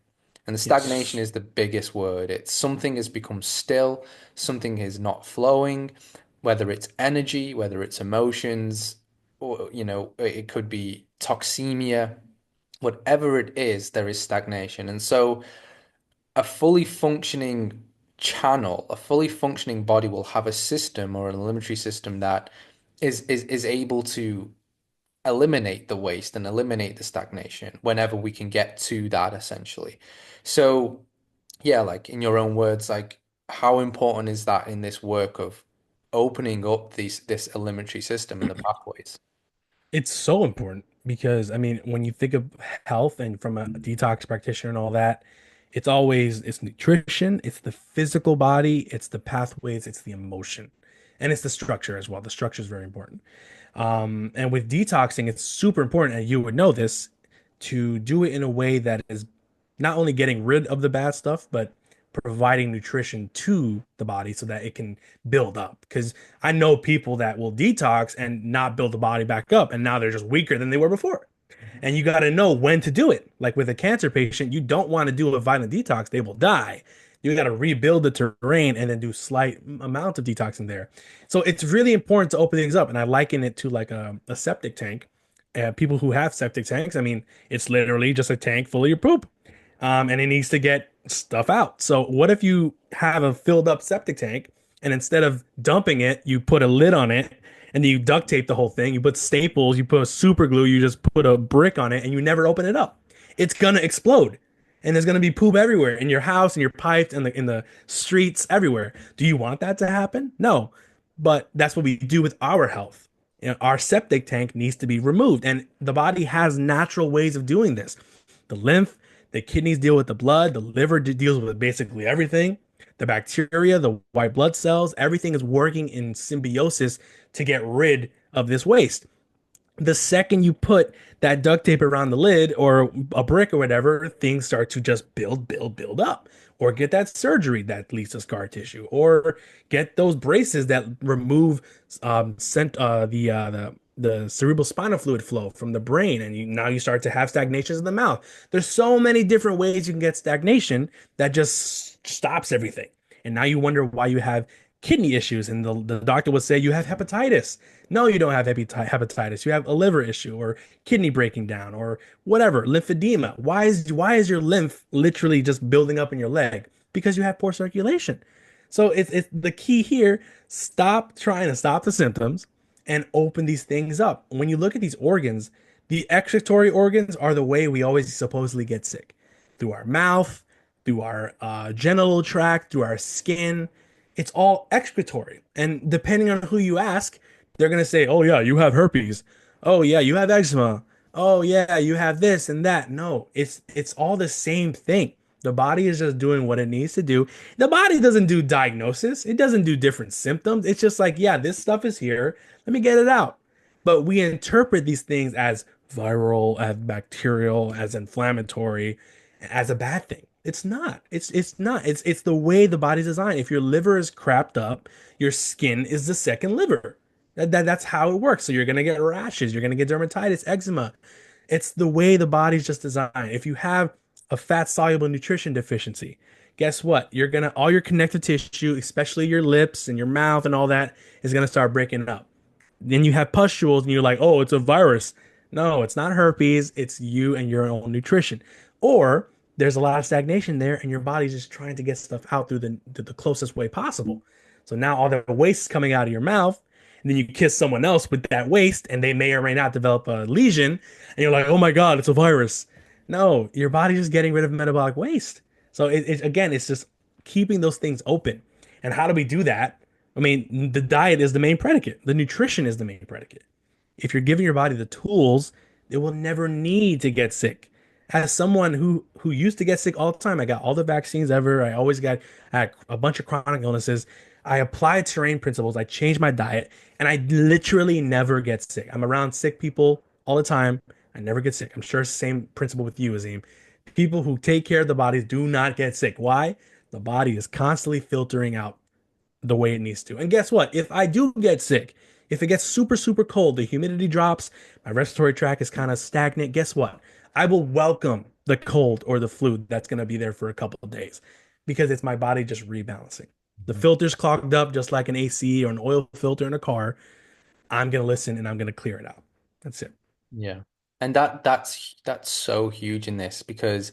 And the stagnation Yes. is the biggest word. It's something has become still, something is not flowing, whether it's energy, whether it's emotions, or, it could be toxemia, whatever it is, there is stagnation. And so a fully functioning channel, a fully functioning body will have a system or an eliminatory system that is able to eliminate the waste and eliminate the stagnation whenever we can get to that essentially. So yeah, like in your own words, like how important is that in this work of opening up this eliminatory system and the pathways? It's so important because I mean, when you think of health and from a detox practitioner and all that, it's nutrition, it's the physical body, it's the pathways, it's the emotion, and it's the structure as well. The structure is very important. And with detoxing, it's super important, and you would know this, to do it in a way that is not only getting rid of the bad stuff, but providing nutrition to the body so that it can build up. Because I know people that will detox and not build the body back up, and now they're just weaker than they were before. And you got to know when to do it. Like with a cancer patient, you don't want to do a violent detox, they will die. You got to rebuild the terrain and then do slight amounts of detoxing there. So it's really important to open things up. And I liken it to like a septic tank. People who have septic tanks, I mean, it's literally just a tank full of your poop, and it needs to get stuff out. So what if you have a filled up septic tank, and instead of dumping it, you put a lid on it, and then you duct tape the whole thing. You put staples, you put super glue, you just put a brick on it, and you never open it up. It's gonna explode, and there's gonna be poop everywhere in your house, in your pipes, and in the streets, everywhere. Do you want that to happen? No, but that's what we do with our health. You know, our septic tank needs to be removed, and the body has natural ways of doing this. The lymph, the kidneys deal with the blood, the liver deals with basically everything. The bacteria, the white blood cells, everything is working in symbiosis to get rid of this waste. The second you put that duct tape around the lid or a brick or whatever, things start to just build up. Or get that surgery that leads to scar tissue, or get those braces that remove the cerebral spinal fluid flow from the brain, and now you start to have stagnations in the mouth. There's so many different ways you can get stagnation that just stops everything. And now you wonder why you have kidney issues, and the doctor would say you have hepatitis. No, you don't have hepatitis. You have a liver issue or kidney breaking down or whatever, lymphedema. Why is your lymph literally just building up in your leg? Because you have poor circulation. So it's the key here. Stop trying to stop the symptoms and open these things up. When you look at these organs, the excretory organs are the way we always supposedly get sick, through our mouth, through our genital tract, through our skin. It's all excretory. And depending on who you ask, they're going to say, oh, yeah, you have herpes. Oh, yeah, you have eczema. Oh, yeah, you have this and that. No, it's all the same thing. The body is just doing what it needs to do. The body doesn't do diagnosis. It doesn't do different symptoms. It's just like, yeah, this stuff is here. Let me get it out. But we interpret these things as viral, as bacterial, as inflammatory, as a bad thing. It's not. It's not. It's the way the body's designed. If your liver is crapped up, your skin is the second liver. That's how it works. So you're gonna get rashes, you're gonna get dermatitis, eczema. It's the way the body's just designed. If you have a fat soluble nutrition deficiency, guess what? You're gonna all your connective tissue, especially your lips and your mouth and all that, is gonna start breaking up. Then you have pustules and you're like, oh, it's a virus. No, it's not herpes. It's you and your own nutrition. Or there's a lot of stagnation there and your body's just trying to get stuff out through the closest way possible. So now all the waste is coming out of your mouth, and then you kiss someone else with that waste and they may or may not develop a lesion, and you're like, oh my God, it's a virus. No, your body's just getting rid of metabolic waste. So again, it's just keeping those things open. And how do we do that? I mean, the diet is the main predicate. The nutrition is the main predicate. If you're giving your body the tools, it will never need to get sick. As someone who used to get sick all the time, I got all the vaccines ever. I had a bunch of chronic illnesses. I applied terrain principles. I changed my diet, and I literally never get sick. I'm around sick people all the time. I never get sick. I'm sure it's the same principle with you, Azim. People who take care of the bodies do not get sick. Why? The body is constantly filtering out the way it needs to. And guess what? If I do get sick, If it gets super, super cold, the humidity drops, my respiratory tract is kind of stagnant. Guess what? I will welcome the cold or the flu that's going to be there for a couple of days because it's my body just rebalancing. The Mhm. filter's clogged up just like an AC or an oil filter in a car. I'm going to listen and I'm going to clear it out. That's it. Yeah. And that's so huge in this because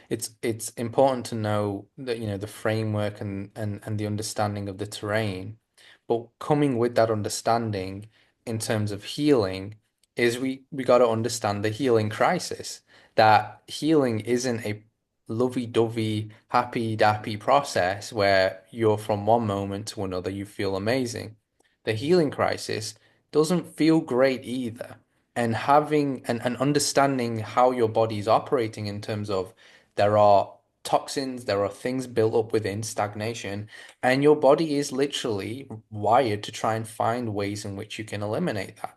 it's important to know that, the framework and the understanding of the terrain. But coming with that understanding in terms of healing is we got to understand the healing crisis. That healing isn't a lovey-dovey, happy-dappy process where you're from one moment to another, you feel amazing. The healing crisis doesn't feel great either, and having and understanding how your body is operating in terms of there are toxins, there are things built up within stagnation, and your body is literally wired to try and find ways in which you can eliminate that.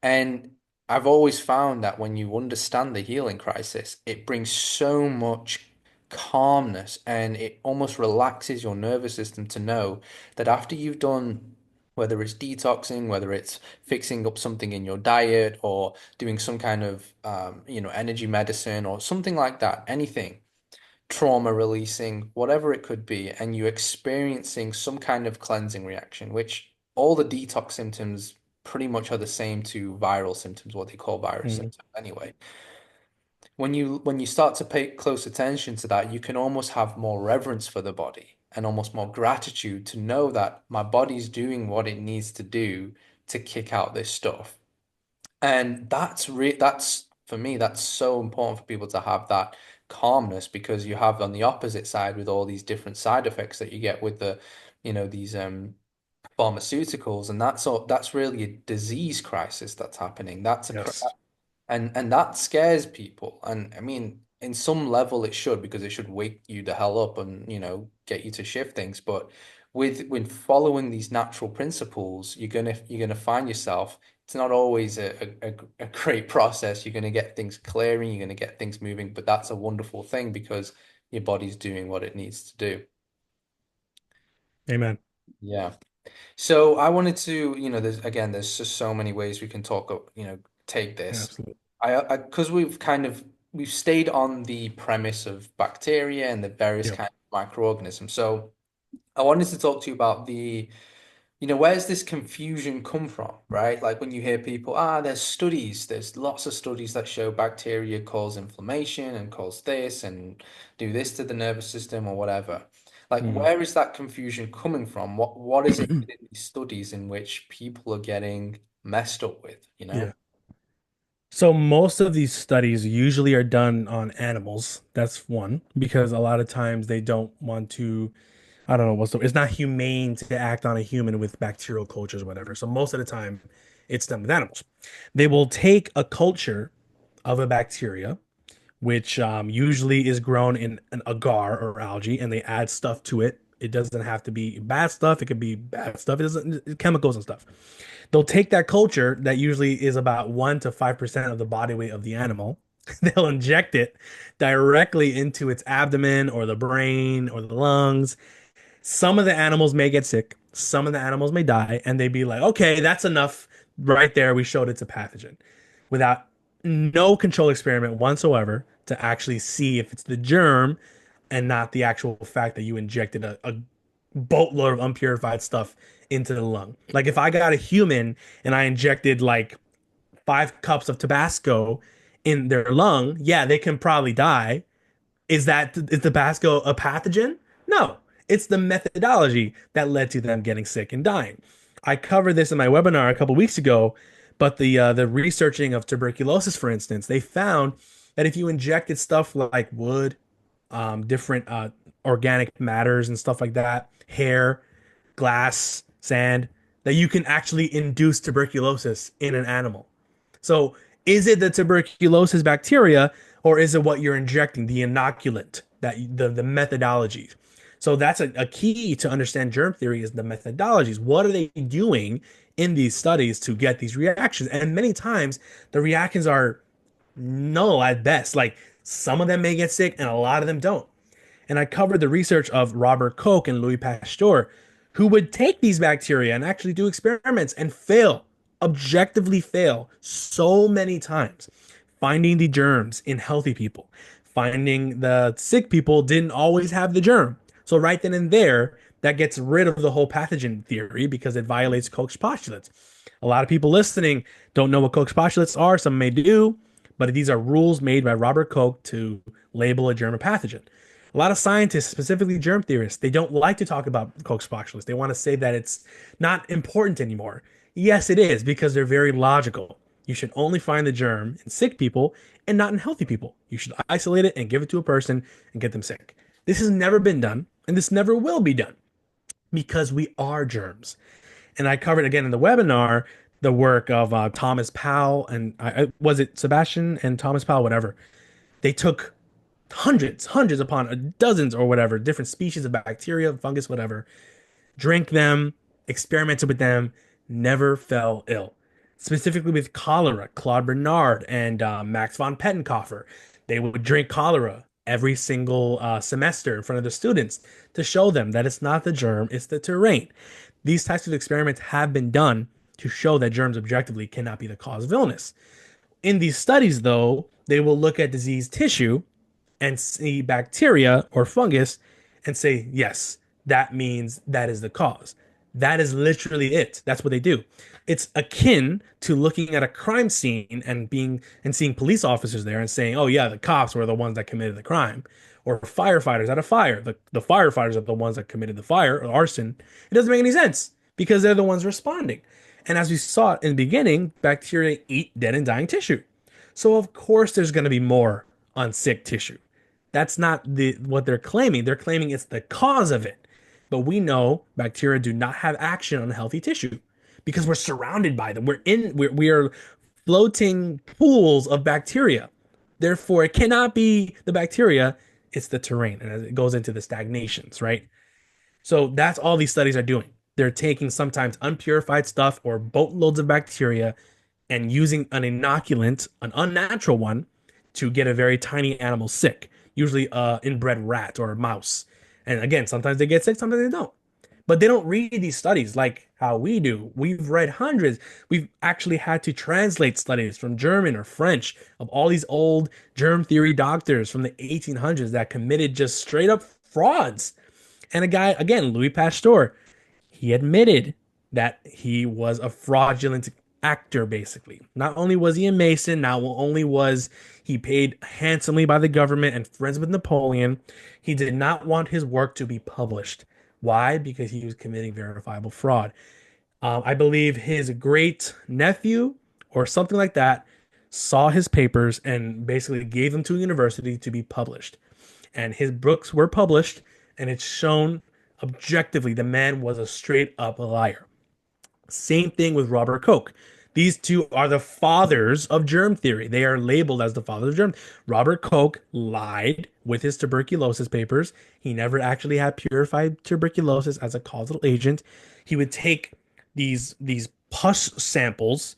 And I've always found that when you understand the healing crisis, it brings so much calmness and it almost relaxes your nervous system to know that after you've done, whether it's detoxing, whether it's fixing up something in your diet or doing some kind of, energy medicine or something like that, anything, trauma releasing, whatever it could be, and you experiencing some kind of cleansing reaction, which all the detox symptoms pretty much are the same to viral symptoms, what they call virus Mhm. symptoms anyway. When you start to pay close attention to that, you can almost have more reverence for the body and almost more gratitude to know that my body's doing what it needs to do to kick out this stuff. And that's for me, that's so important for people to have that calmness because you have on the opposite side with all these different side effects that you get with these pharmaceuticals, and that's really a disease crisis that's happening. Yes. And that scares people. And I mean, in some level it should because it should wake you the hell up and, get you to shift things. But with following these natural principles, you're gonna find yourself, it's not always a great process. You're gonna get things clearing, you're gonna get things moving, but that's a wonderful thing because your body's doing what it needs to do. Amen. Yeah. So I wanted to, there's just so many ways we can take this. Absolutely. Because we've stayed on the premise of bacteria and the various Yep. kind of microorganisms. So I wanted to talk to you about where's this confusion come from, right? Like when you hear people, there's lots of studies that show bacteria cause inflammation and cause this and do this to the nervous system or whatever. Like, Mhm. where is that confusion coming from? What is it in these studies in which people are getting messed up with, you know? Yeah. So most of these studies usually are done on animals. That's one, because a lot of times they don't want to, I don't know what's the, it's not humane to act on a human with bacterial cultures or whatever. So most of the time it's done with animals. They will take a culture of a bacteria, which usually is grown in an agar or algae, and they add stuff to it. It doesn't have to be bad stuff. It could be bad stuff. It doesn't chemicals and stuff. They'll take that culture that usually is about 1 to 5% of the body weight of the animal. They'll inject it directly into its abdomen or the brain or the lungs. Some of the animals may get sick, some of the animals may die, and they'd be like, okay, that's enough right there. We showed it's a pathogen without no control experiment whatsoever to actually see if it's the germ and not the actual fact that you injected a boatload of unpurified stuff into the lung. Like if I got a human and I injected like 5 cups of Tabasco in their lung, yeah, they can probably die. Is Tabasco a pathogen? No, it's the methodology that led to them getting sick and dying. I covered this in my webinar a couple weeks ago, but the researching of tuberculosis, for instance, they found that if you injected stuff like wood, different organic matters and stuff like that, hair, glass, sand, that you can actually induce tuberculosis in an animal. So, is it the tuberculosis bacteria or is it what you're injecting, the inoculant, that the methodologies? So that's a key to understand germ theory is the methodologies. What are they doing in these studies to get these reactions? And many times the reactions are null at best. Like some of them may get sick and a lot of them don't. And I covered the research of Robert Koch and Louis Pasteur, who would take these bacteria and actually do experiments and fail, objectively fail so many times, finding the germs in healthy people, finding the sick people didn't always have the germ. So right then and there, that gets rid of the whole pathogen theory because it violates Koch's postulates. A lot of people listening don't know what Koch's postulates are. Some may do, but these are rules made by Robert Koch to label a germ a pathogen. A lot of scientists, specifically germ theorists, they don't like to talk about Koch's postulates. They want to say that it's not important anymore. Yes, it is because they're very logical. You should only find the germ in sick people and not in healthy people. You should isolate it and give it to a person and get them sick. This has never been done, and this never will be done because we are germs. And I covered again in the webinar the work of Thomas Powell and was it Sebastian and Thomas Powell, whatever. They took hundreds upon dozens or whatever different species of bacteria, fungus, whatever, drank them, experimented with them, never fell ill. Specifically with cholera, Claude Bernard and Max von Pettenkofer, they would drink cholera every single semester in front of the students to show them that it's not the germ, it's the terrain. These types of experiments have been done to show that germs objectively cannot be the cause of illness. In these studies, though, they will look at diseased tissue and see bacteria or fungus and say, yes, that means that is the cause. That is literally it. That's what they do. It's akin to looking at a crime scene and seeing police officers there and saying, oh yeah, the cops were the ones that committed the crime. Or firefighters at a fire. The firefighters are the ones that committed the fire or arson. It doesn't make any sense because they're the ones responding. And as we saw in the beginning, bacteria eat dead and dying tissue. So of course there's going to be more on sick tissue. That's not what they're claiming. They're claiming it's the cause of it. But we know bacteria do not have action on healthy tissue because we're surrounded by them. We are floating pools of bacteria. Therefore, it cannot be the bacteria, it's the terrain. And it goes into the stagnations, right? So that's all these studies are doing. They're taking sometimes unpurified stuff or boatloads of bacteria and using an inoculant, an unnatural one, to get a very tiny animal sick, usually inbred rat or a mouse. And again, sometimes they get sick, sometimes they don't. But they don't read these studies like how we do. We've read hundreds. We've actually had to translate studies from German or French of all these old germ theory doctors from the 1800s that committed just straight up frauds. And a guy, again, Louis Pasteur, he admitted that he was a fraudulent actor, basically. Not only was he a Mason, not only was he paid handsomely by the government and friends with Napoleon, he did not want his work to be published. Why? Because he was committing verifiable fraud. I believe his great nephew or something like that saw his papers and basically gave them to a university to be published. And his books were published, and it's shown objectively the man was a straight up liar. Same thing with Robert Koch. These two are the fathers of germ theory. They are labeled as the fathers of germ. Robert Koch lied with his tuberculosis papers. He never actually had purified tuberculosis as a causal agent. He would take these pus samples,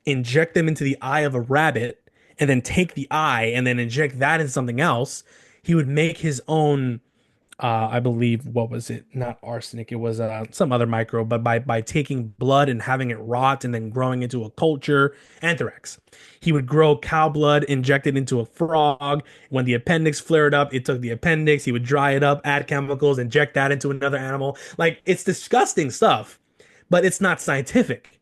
inject them into the eye of a rabbit, and then take the eye and then inject that into something else. He would make his own I believe what was it? Not arsenic. It was some other microbe, but by taking blood and having it rot and then growing into a culture, anthrax. He would grow cow blood, inject it into a frog. When the appendix flared up, it took the appendix. He would dry it up, add chemicals, inject that into another animal. Like it's disgusting stuff, but it's not scientific.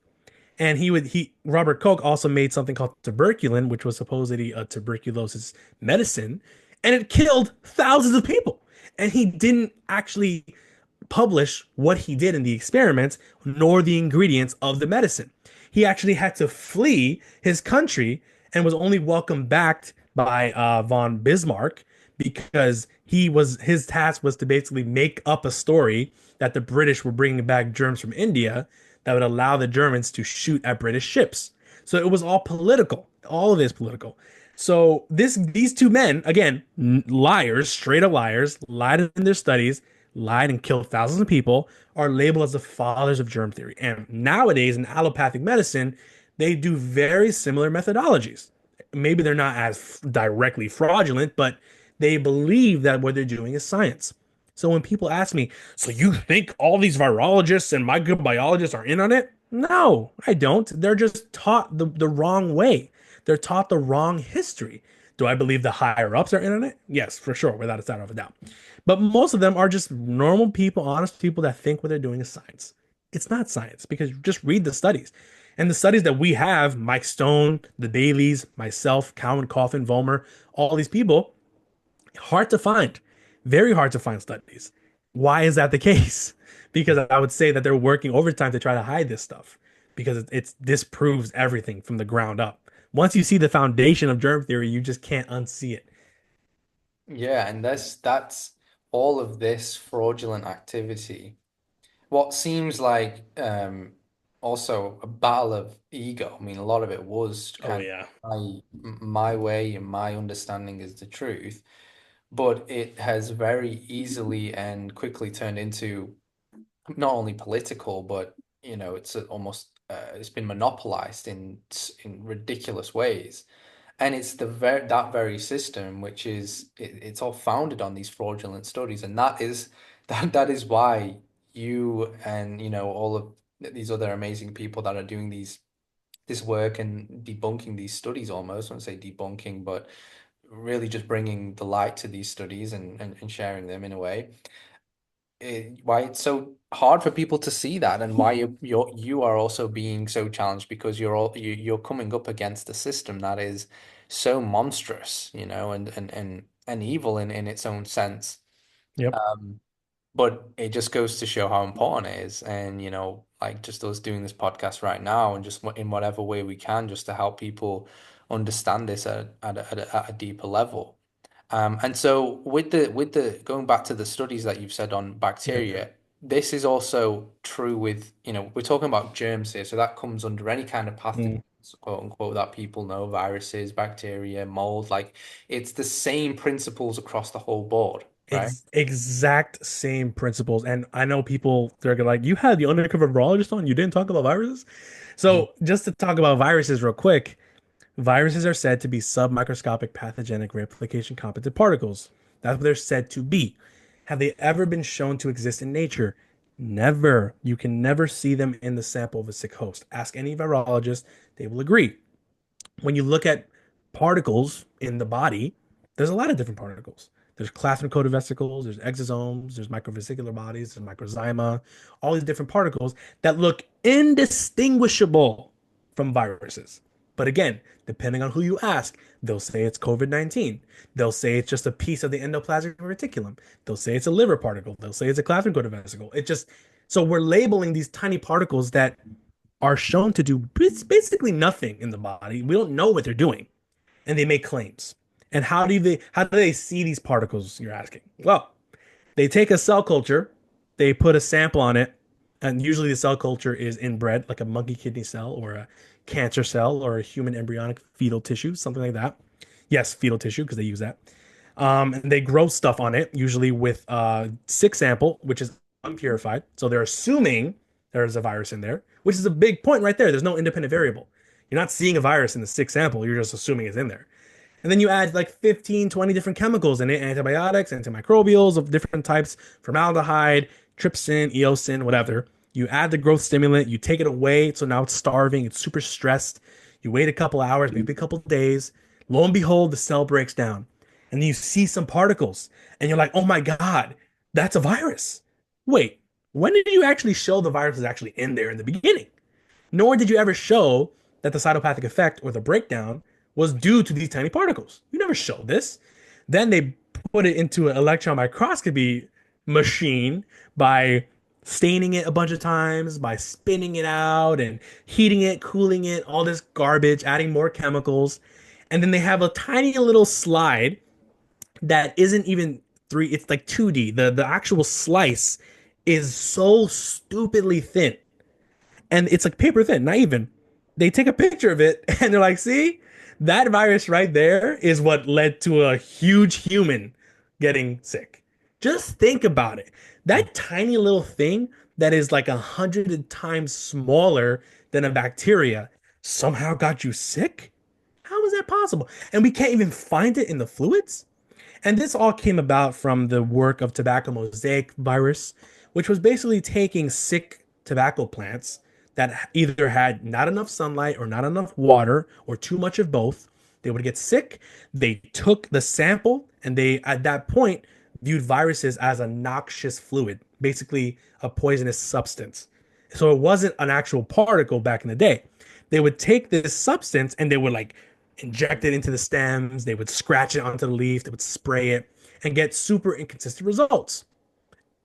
And he Robert Koch also made something called tuberculin, which was supposedly a tuberculosis medicine, and it killed thousands of people. And he didn't actually publish what he did in the experiments, nor the ingredients of the medicine. He actually had to flee his country and was only welcomed back by von Bismarck because his task was to basically make up a story that the British were bringing back germs from India that would allow the Germans to shoot at British ships. So it was all political. All of it is political. So these two men, again, liars, straight up liars, lied in their studies, lied and killed thousands of people, are labeled as the fathers of germ theory. And nowadays in allopathic medicine, they do very similar methodologies. Maybe they're not as directly fraudulent, but they believe that what they're doing is science. So when people ask me, so you think all these virologists and microbiologists are in on it? No, I don't. They're just taught the wrong way. They're taught the wrong history. Do I believe the higher ups are in on it? Yes, for sure, without a shadow of a doubt. But most of them are just normal people, honest people that think what they're doing is science. It's not science because just read the studies. And the studies that we have, Mike Stone, the Baileys, myself, Cowan, Coffin, Vollmer, all these people, hard to find, very hard to find studies. Why is that the case? Because I would say that they're working overtime to try to hide this stuff because it's disproves everything from the ground up. Once you see the foundation of germ theory, you just can't unsee it. Yeah, and that's all of this fraudulent activity. What seems like also a battle of ego. I mean, a lot of it was Oh kind of yeah. my way and my understanding is the truth, but it has very easily and quickly turned into not only political, but it's almost it's been monopolized in ridiculous ways. And it's that very system which it's all founded on these fraudulent studies, and that is that is why you and all of these other amazing people that are doing this work and debunking these studies almost, I won't say debunking, but really just bringing the light to these studies and sharing them in a way why it's so hard for people to see that and why you are also being so challenged because you're coming up against a system that is so monstrous, and evil in its own sense. Yep. Um, but it just goes to show how important it is. And, like just us doing this podcast right now and just in whatever way we can just to help people understand this at a deeper level. And so with the going back to the studies that you've said on Yep. bacteria, this is also true with, we're talking about germs here, so that comes under any kind of pathogens, Mm. quote unquote, that people know, viruses, bacteria, mold, like it's the same principles across the whole board, right? Exact same principles. And I know people, they're like, you had the undercover virologist on, you didn't talk about viruses. Mhm. So just to talk about viruses real quick, viruses are said to be submicroscopic pathogenic replication competent particles. That's what they're said to be. Have they ever been shown to exist in nature? Never. You can never see them in the sample of a sick host. Ask any virologist, they will agree. When you look at particles in the body, there's a lot of different particles. There's plasmid-coated vesicles, there's exosomes, there's microvesicular bodies, there's microzyma, all these different particles that look indistinguishable from viruses. But again, depending on who you ask, they'll say it's COVID-19. They'll say it's just a piece of the endoplasmic reticulum. They'll say it's a liver particle. They'll say it's a plasmid-coated vesicle. It just so we're labeling these tiny particles that are shown to do basically nothing in the body. We don't know what they're doing, and they make claims. And how do they see these particles? You're asking. Well, they take a cell culture, they put a sample on it, and usually the cell culture is inbred, like a monkey kidney cell or a cancer cell or a human embryonic fetal tissue, something like that. Yes, fetal tissue because they use that. And they grow stuff on it, usually with a sick sample, which is unpurified. So they're assuming there's a virus in there, which is a big point right there. There's no independent variable. You're not seeing a virus in the sick sample, you're just assuming it's in there. And then you add like 15, 20 different chemicals in it, antibiotics, antimicrobials of different types, formaldehyde, trypsin, eosin, whatever. You add the growth stimulant, you take it away, so now it's starving, it's super stressed. You wait a couple hours, maybe a couple days. Lo and behold, the cell breaks down. And then you see some particles, and you're like, oh my God, that's a virus. Wait, when did you actually show the virus is actually in there in the beginning? Nor did you ever show that the cytopathic effect or the breakdown was due to these tiny particles. You never showed this. Then they put it into an electron microscopy machine by staining it a bunch of times, by spinning it out and heating it, cooling it, all this garbage, adding more chemicals. And then they have a tiny little slide that isn't even three, it's like 2D. The actual slice is so stupidly thin and it's like paper thin, not even. They take a picture of it and they're like, see, that virus right there is what led to a huge human getting sick. Just think about it. That tiny little thing that is like 100 times smaller than a bacteria somehow got you sick? How is that possible? And we can't even find it in the fluids? And this all came about from the work of tobacco mosaic virus, which was basically taking sick tobacco plants that either had not enough sunlight or not enough water or too much of both. They would get sick. They took the sample and they, at that point, viewed viruses as a noxious fluid, basically a poisonous substance. So it wasn't an actual particle back in the day. They would take this substance and they would like inject it into the stems, they would scratch it onto the leaf, they would spray it, and get super inconsistent results.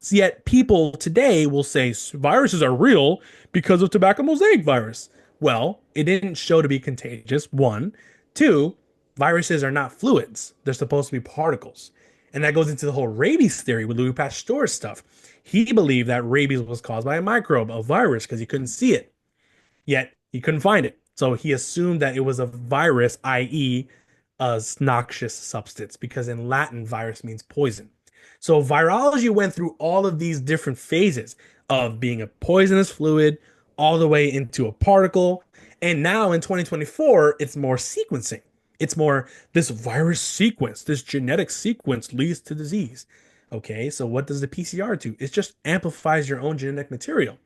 So yet people today will say viruses are real because of tobacco mosaic virus. Well, it didn't show to be contagious, one. Two, viruses are not fluids. They're supposed to be particles. And that goes into the whole rabies theory with Louis Pasteur's stuff. He believed that rabies was caused by a microbe, a virus, because he couldn't see it. Yet he couldn't find it. So he assumed that it was a virus, i.e., a noxious substance, because in Latin, virus means poison. So virology went through all of these different phases of being a poisonous fluid all the way into a particle. And now in 2024, it's more sequencing. It's more this virus sequence, this genetic sequence leads to disease. Okay, so what does the PCR do? It just amplifies your own genetic material.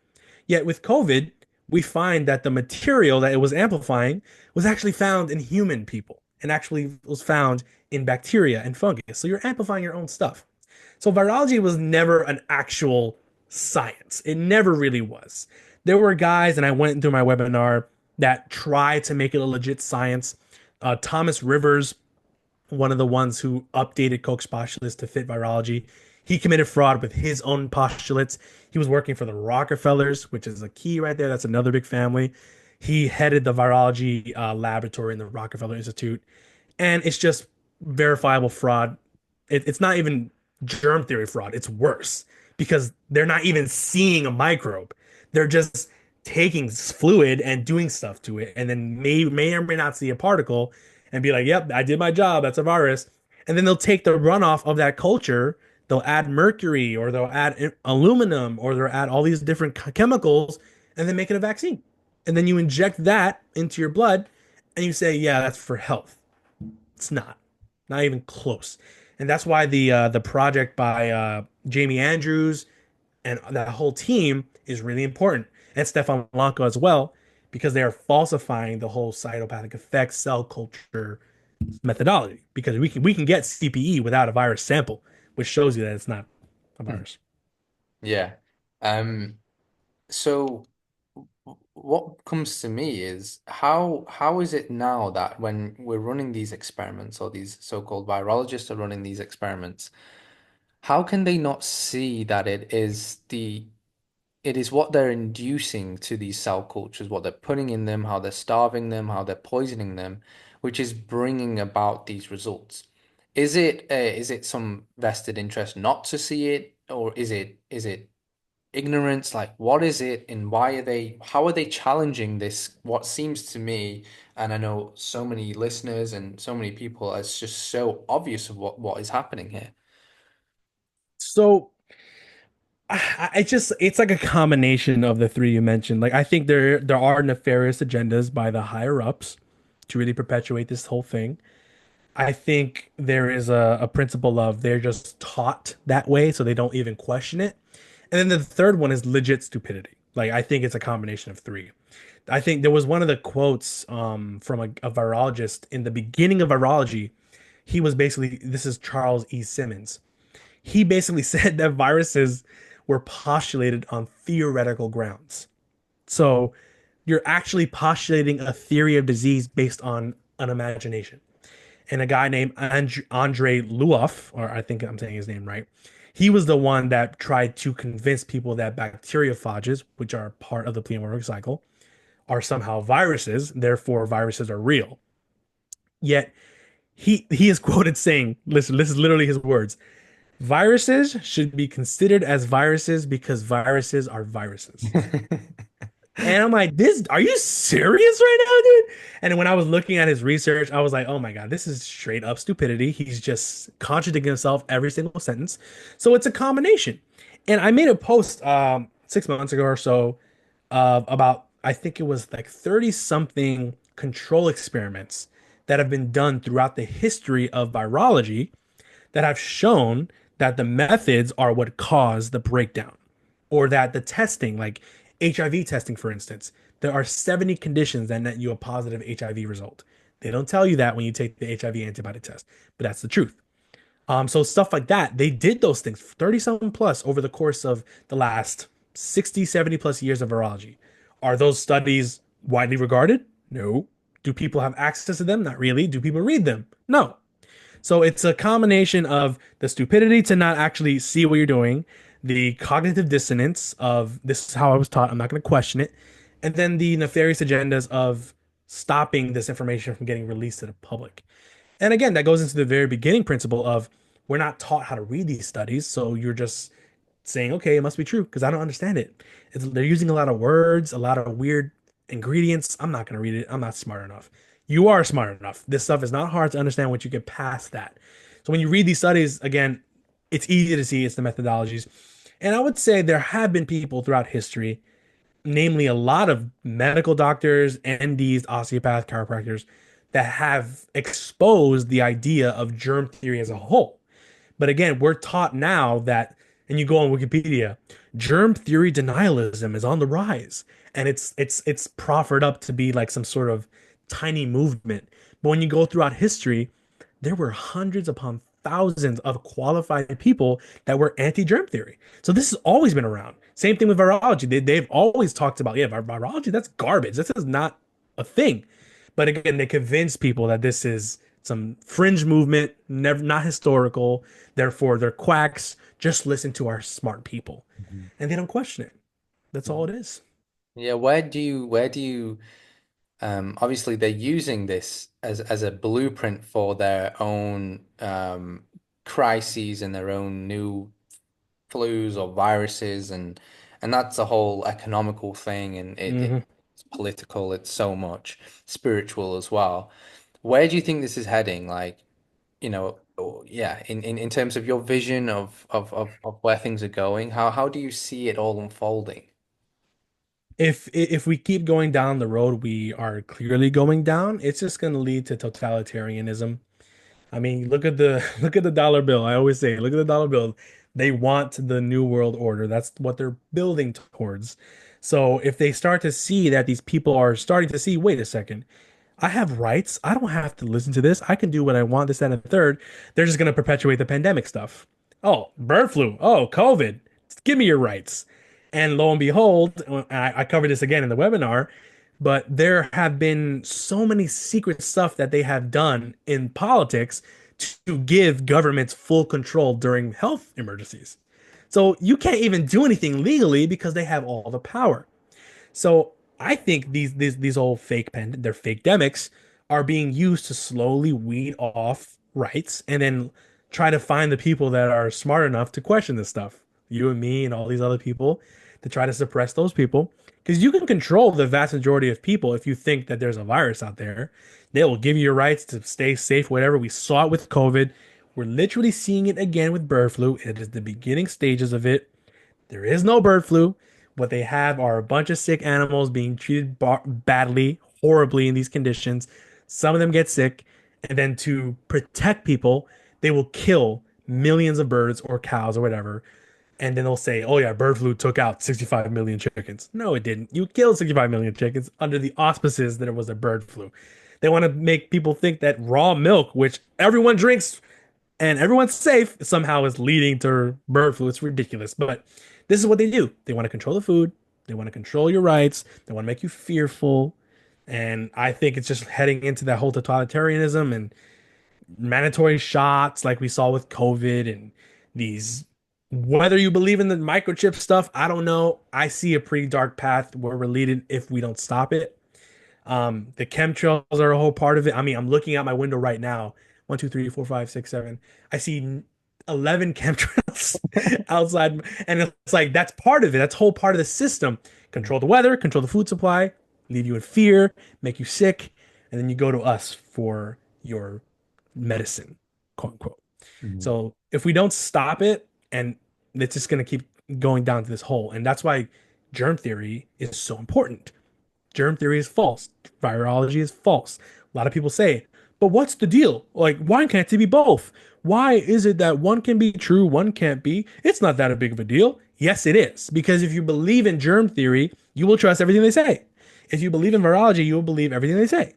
Yet with COVID, we find that the material that it was amplifying was actually found in human people and actually was found in bacteria and fungus. So you're amplifying your own stuff. So virology was never an actual science. It never really was. There were guys, and I went through my webinar that tried to make it a legit science. Thomas Rivers, one of the ones who updated Koch's postulates to fit virology. He committed fraud with his own postulates. He was working for the Rockefellers, which is a key right there. That's another big family. He headed the virology laboratory in the Rockefeller Institute. And it's just verifiable fraud. It's not even germ theory fraud. It's worse because they're not even seeing a microbe. They're just taking fluid and doing stuff to it, and then may or may not see a particle and be like, "Yep, I did my job. That's a virus." And then they'll take the runoff of that culture. They'll add mercury, or they'll add aluminum, or they'll add all these different chemicals, and then make it a vaccine. And then you inject that into your blood, and you say, "Yeah, that's for health." It's not even close. And that's why the project by Jamie Andrews and that whole team is really important, and Stefan Blanco as well, because they are falsifying the whole cytopathic effect cell culture methodology. Because we can get CPE without a virus sample, which shows you that it's not a Hmm. virus. Yeah. Um, so what comes to me is how is it now that when we're running these experiments or these so-called virologists are running these experiments, how can they not see that it is what they're inducing to these cell cultures, what they're putting in them, how they're starving them, how they're poisoning them, which is bringing about these results. Is it some vested interest not to see it, or is it ignorance? Like, what is it, and why are they? How are they challenging this? What seems to me, and I know so many listeners and so many people, it's just so obvious of what is happening here. So it's like a combination of the three you mentioned. Like I think there are nefarious agendas by the higher ups to really perpetuate this whole thing. I think there is a principle of they're just taught that way, so they don't even question it. And then the third one is legit stupidity. Like I think it's a combination of three. I think there was one of the quotes from a virologist in the beginning of virology. He was basically, this is Charles E. Simmons. He basically said that viruses were postulated on theoretical grounds. So you're actually postulating a theory of disease based on an imagination. And a guy named Andre Luoff, or I think I'm saying his name right, he was the one that tried to convince people that bacteriophages, which are part of the pleomorphic cycle, are somehow viruses. Therefore, viruses are real. Yet he is quoted saying, "Listen, this is literally his words. Viruses should be considered as viruses because viruses are viruses." And I'm like, this, are you serious right now, dude? And when I was looking at his research, I was like, oh my God, this is straight up stupidity. He's just contradicting himself every single sentence. So it's a combination. And I made a post 6 months ago or so about, I think it was like 30 something control experiments that have been done throughout the history of virology that have shown that the methods are what cause the breakdown, or that the testing, like HIV testing, for instance, there are 70 conditions that net you a positive HIV result. They don't tell you that when you take the HIV antibody test, but that's the truth. So stuff like that, they did those things 30 something plus over the course of the last 60, 70 plus years of virology. Are those studies widely regarded? No. Do people have access to them? Not really. Do people read them? No. So it's a combination of the stupidity to not actually see what you're doing, the cognitive dissonance of this is how I was taught, I'm not going to question it, and then the nefarious agendas of stopping this information from getting released to the public. And again, that goes into the very beginning principle of we're not taught how to read these studies, so you're just saying, okay, it must be true because I don't understand it. They're using a lot of words, a lot of weird ingredients. I'm not going to read it. I'm not smart enough. You are smart enough. This stuff is not hard to understand once you get past that. So when you read these studies, again, it's easy to see it's the methodologies. And I would say there have been people throughout history, namely a lot of medical doctors, NDs, osteopaths, chiropractors, that have exposed the idea of germ theory as a whole. But again, we're taught now that, and you go on Wikipedia, germ theory denialism is on the rise, and it's proffered up to be like some sort of tiny movement. But when you go throughout history, there were hundreds upon thousands of qualified people that were anti-germ theory. So this has always been around. Same thing with virology. They've always talked about, yeah, virology, that's garbage. This is not a thing. But again, they convince people that this is some fringe movement, never not historical. Therefore, they're quacks. Just listen to our smart people, Mhm. and they don't question it. That's all it is. Yeah, where do you obviously they're using this as a blueprint for their own crises and their own new flus or viruses, and that's a whole economical thing, and Hmm. it's political, it's so much spiritual as well. Where do you think this is heading? Like, yeah, in terms of your vision of where things are going, how do you see it all unfolding? If we keep going down the road we are clearly going down, it's just going to lead to totalitarianism. I mean, look at the look at the dollar bill. I always say, look at the dollar bill. They want the new world order. That's what they're building towards. So if they start to see that these people are starting to see, wait a second, I have rights. I don't have to listen to this. I can do what I want, this, that, and the third. They're just going to perpetuate the pandemic stuff. Oh, bird flu. Oh, COVID. Give me your rights. And lo and behold, I covered this again in the webinar, but there have been so many secret stuff that they have done in politics to give governments full control during health emergencies. So you can't even do anything legally because they have all the power. So I think these old they're fake demics are being used to slowly weed off rights and then try to find the people that are smart enough to question this stuff. You and me and all these other people to try to suppress those people. Because you can control the vast majority of people if you think that there's a virus out there. They will give you your rights to stay safe, whatever. We saw it with COVID. We're literally seeing it again with bird flu. It is the beginning stages of it. There is no bird flu. What they have are a bunch of sick animals being treated badly, horribly in these conditions. Some of them get sick, and then to protect people, they will kill millions of birds or cows or whatever. And then they'll say, oh, yeah, bird flu took out 65 million chickens. No, it didn't. You killed 65 million chickens under the auspices that it was a bird flu. They want to make people think that raw milk, which everyone drinks and everyone's safe, somehow is leading to bird flu. It's ridiculous. But this is what they do. They want to control the food. They want to control your rights. They want to make you fearful. And I think it's just heading into that whole totalitarianism and mandatory shots like we saw with COVID and these. Whether you believe in the microchip stuff, I don't know. I see a pretty dark path where we're leading if we don't stop it. The chemtrails are a whole part of it. I mean, I'm looking out my window right now. One, two, three, four, five, six, seven. I see 11 chemtrails outside. And it's like, that's part of it. That's whole part of the system. Control the weather, control the food supply, leave you in fear, make you sick. And then you go to us for your medicine, quote unquote. Mhm. So if we don't stop it, and it's just going to keep going down to this hole. And that's why germ theory is so important. Germ theory is false. Virology is false. A lot of people say, but what's the deal? Like, why can't it be both? Why is it that one can be true, one can't be? It's not that big of a deal. Yes, it is. Because if you believe in germ theory, you will trust everything they say. If you believe in virology, you will believe everything they say.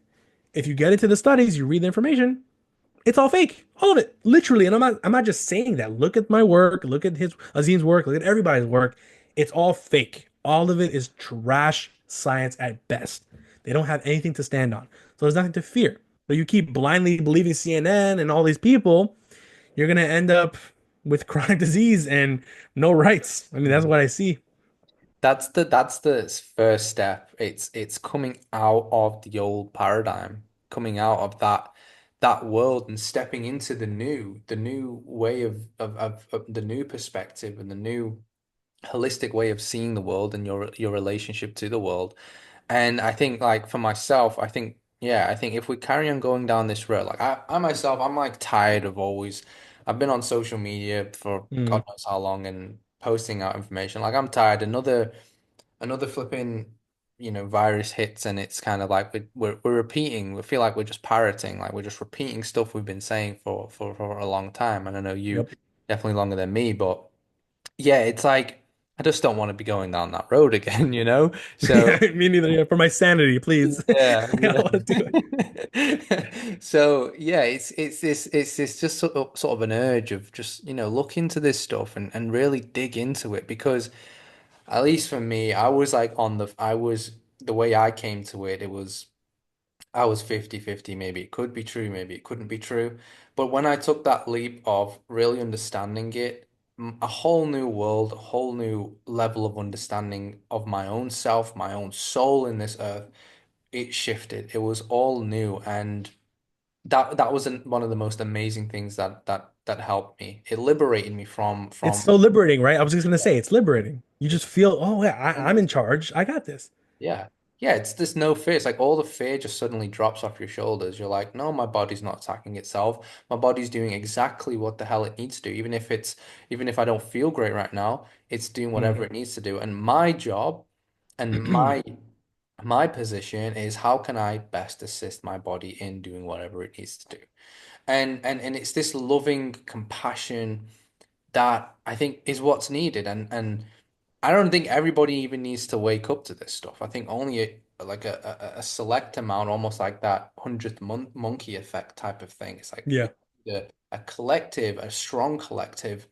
If you get into the studies, you read the information, it's all fake. All of it. Literally. And I'm not just saying that. Look at my work, look at his Azim's work, look at everybody's work. It's all fake. All of it is trash science at best. They don't have anything to stand on. So there's nothing to fear. But you keep blindly believing CNN and all these people, you're gonna end up with chronic disease and no rights. I mean, that's what I see. That's the first step. It's coming out of the old paradigm, coming out of that world and stepping into the new way of the new perspective and the new holistic way of seeing the world and your relationship to the world. And I think like for myself, I think yeah, I think if we carry on going down this road, like I myself, I'm like tired of always I've been on social media for Mm, God knows how long and posting out information. Like I'm tired. Another flipping, virus hits and it's kind of like we're repeating. We feel like we're just parroting, like we're just repeating stuff we've been saying for a long time. And I know you yep. definitely longer than me, but yeah, it's like I just don't want to be going down that road again, you know? So Yeah, me neither. Yeah, for my sanity, please. yeah, I don't want to do it. yeah. So yeah, it's this just sort of an urge of just, look into this stuff and really dig into it because at least for me, I was the way I came to it, I was 50-50. Maybe it could be true, maybe it couldn't be true. But when I took that leap of really understanding it, a whole new world, a whole new level of understanding of my own self, my own soul in this earth, it shifted. It was all new, and that was one of the most amazing things that helped me. It liberated me It's from so liberating, right? I was just gonna say it's liberating. You just feel, oh yeah, I'm in charge. I got this. Yeah. Yeah, it's this no fear. It's like all the fear just suddenly drops off your shoulders. You're like, no, my body's not attacking itself. My body's doing exactly what the hell it needs to do. Even if I don't feel great right now, it's doing whatever it needs to do. And my job and Mm. my position is how can I best assist my body in doing whatever it needs to do. And it's this loving compassion that I think is what's needed. And I don't think everybody even needs to wake up to this stuff. I think only a select amount, almost like that hundredth monkey effect type of thing. It's like Yeah. a collective, a strong collective,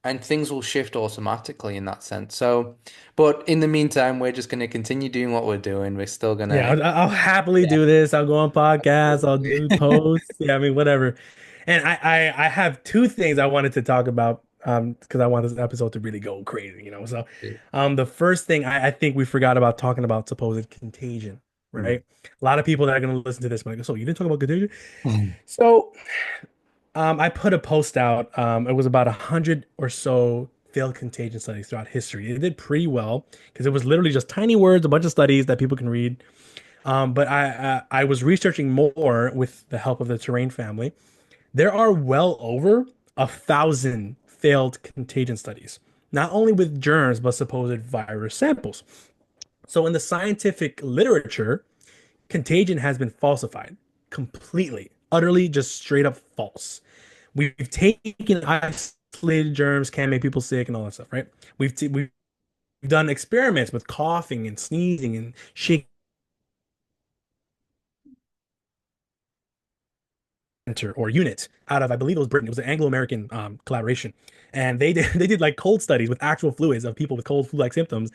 and things will shift automatically in that sense. So, but in the meantime, we're just going to continue doing what we're doing. We're still Yeah, gonna, I'll happily yeah, do this. I'll go on podcasts. I'll do absolutely. posts. Yeah, I mean, whatever. And I have two things I wanted to talk about because I want this episode to really go crazy, you know. So the first thing I think we forgot about talking about supposed contagion, Mm. right? A lot of people that are going to listen to this might go, so you didn't talk about contagion? So I put a post out. It was about 100 or so failed contagion studies throughout history. It did pretty well because it was literally just tiny words, a bunch of studies that people can read. But I was researching more with the help of the Terrain family. There are well over 1,000 failed contagion studies, not only with germs but supposed virus samples. So in the scientific literature, contagion has been falsified completely, utterly, just straight up false. We've taken isolated germs can make people sick and all that stuff, right? We've done experiments with coughing and sneezing and shaking center or unit out of I believe it was Britain. It was an Anglo-American collaboration, and they did like cold studies with actual fluids of people with cold flu-like symptoms,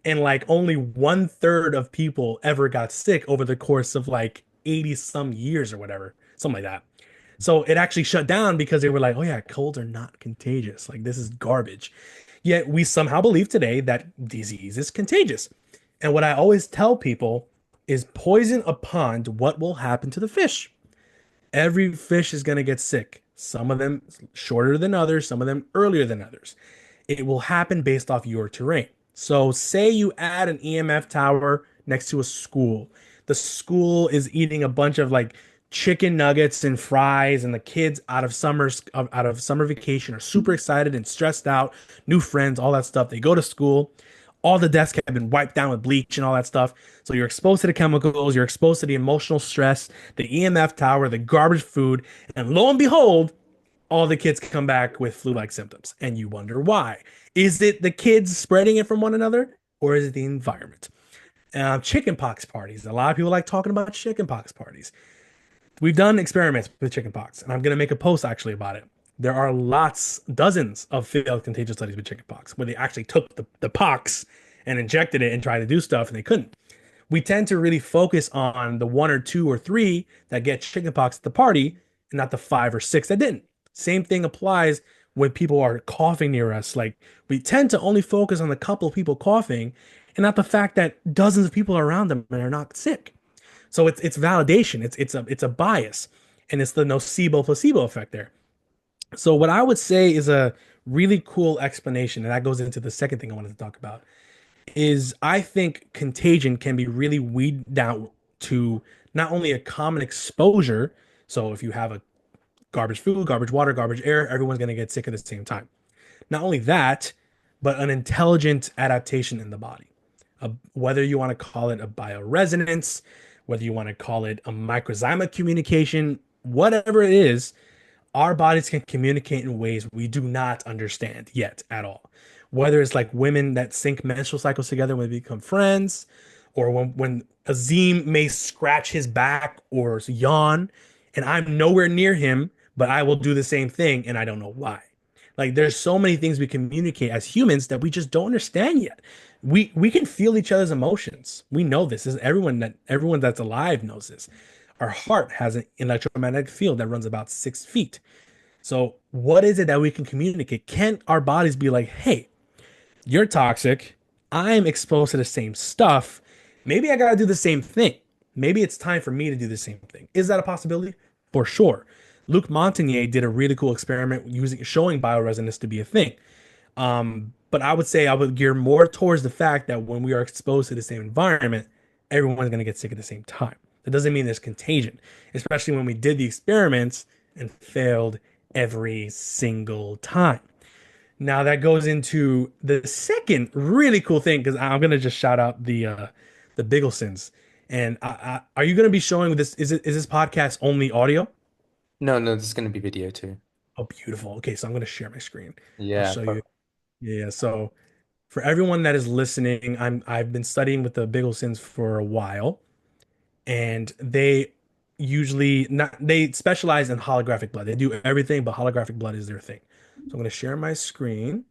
and like only 1/3 of people ever got sick over the course of like 80 some years or whatever, something like that. So it actually shut down because they were like, oh yeah, colds are not contagious. Like this is garbage. Yet we somehow believe today that disease is contagious. And what I always tell people is poison a pond, what will happen to the fish? Every fish is going to get sick. Some of them shorter than others, some of them earlier than others. It will happen based off your terrain. So, say you add an EMF tower next to a school. The school is eating a bunch of like chicken nuggets and fries, and the kids out of summer vacation are super excited and stressed out, new friends, all that stuff. They go to school, all the desks have been wiped down with bleach and all that stuff. So you're exposed to the chemicals, you're exposed to the emotional stress, the EMF tower, the garbage food, and lo and behold, all the kids come back with flu-like symptoms, and you wonder why. Is it the kids spreading it from one another, or is it the environment? Chickenpox parties. A lot of people like talking about chickenpox parties. We've done experiments with chickenpox, and I'm going to make a post actually about it. There are lots, dozens of failed contagious studies with chickenpox where they actually took the pox and injected it and tried to do stuff, and they couldn't. We tend to really focus on the one or two or three that get chickenpox at the party and not the five or six that didn't. Same thing applies when people are coughing near us. Like we tend to only focus on the couple of people coughing and not the fact that dozens of people are around them and are not sick. So it's validation. It's a bias, and it's the nocebo placebo effect there. So what I would say is a really cool explanation, and that goes into the second thing I wanted to talk about, is I think contagion can be really weeded down to not only a common exposure. So if you have a garbage food, garbage water, garbage air, everyone's going to get sick at the same time. Not only that, but an intelligent adaptation in the body. Whether you want to call it a bioresonance, whether you want to call it a microzyma communication, whatever it is, our bodies can communicate in ways we do not understand yet at all. Whether it's like women that sync menstrual cycles together when they become friends, or when Azim may scratch his back or yawn, and I'm nowhere near him, but I will do the same thing, and I don't know why. Like there's so many things we communicate as humans that we just don't understand yet. We can feel each other's emotions. We know this. This is everyone that's alive knows this. Our heart has an electromagnetic field that runs about 6 feet. So, what is it that we can communicate? Can our bodies be like, hey, you're toxic. I'm exposed to the same stuff. Maybe I got to do the same thing. Maybe it's time for me to do the same thing. Is that a possibility? For sure. Luc Montagnier did a really cool experiment using showing bioresonance to be a thing. But I would say I would gear more towards the fact that when we are exposed to the same environment, everyone's going to get sick at the same time. That doesn't mean there's contagion, especially when we did the experiments and failed every single time. Now that goes into the second really cool thing because I'm gonna just shout out the Bigglesons. And are you gonna be showing this? Is this podcast only audio? No, no, this is going to be video too. Oh, beautiful. Okay, so I'm gonna share my screen. I'll Yeah, show you. Yeah. So for everyone that is listening, I've been studying with the Bigglesons for a while, and they usually not they specialize in holographic blood. They do everything, but holographic blood is their thing. So I'm gonna share my screen.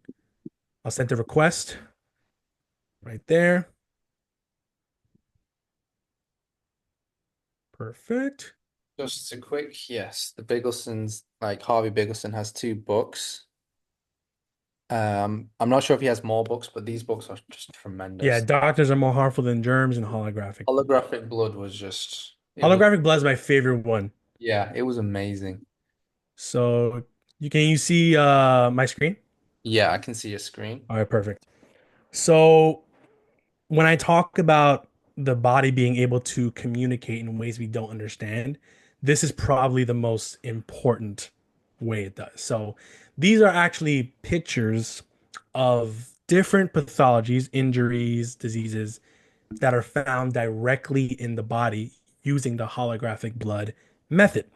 I'll send a request right there. Perfect. just a quick yes. The Bigglesons, like Harvey Bigelson, has two books. I'm not sure if he has more books, but these books are just Yeah, tremendous. doctors are more harmful than germs and holographic. Holographic Blood was just it was Holographic blood is my favorite one. yeah, it was amazing. So you see my screen? Yeah, I can see your screen. All right, perfect. So when I talk about the body being able to communicate in ways we don't understand, this is probably the most important way it does. So these are actually pictures of different pathologies, injuries, diseases that are found directly in the body using the holographic blood method.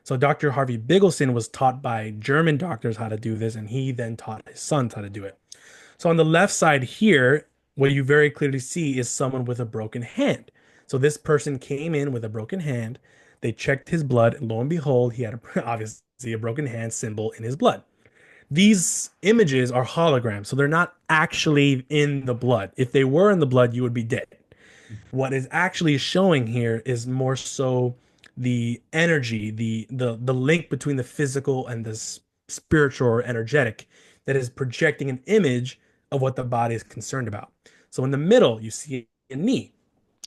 So Dr. Harvey Bigelson was taught by German doctors how to do this, and he then taught his sons how to do it. So on the left side here, what you very clearly see is someone with a broken hand. So this person came in with a broken hand. They checked his blood, and lo and behold, he had obviously a broken hand symbol in his blood. These images are holograms, so they're not actually in the blood. If they were in the blood, you would be dead. What is actually showing here is more so the energy, the link between the physical and the spiritual or energetic that is projecting an image of what the body is concerned about. So in the middle, you see a knee.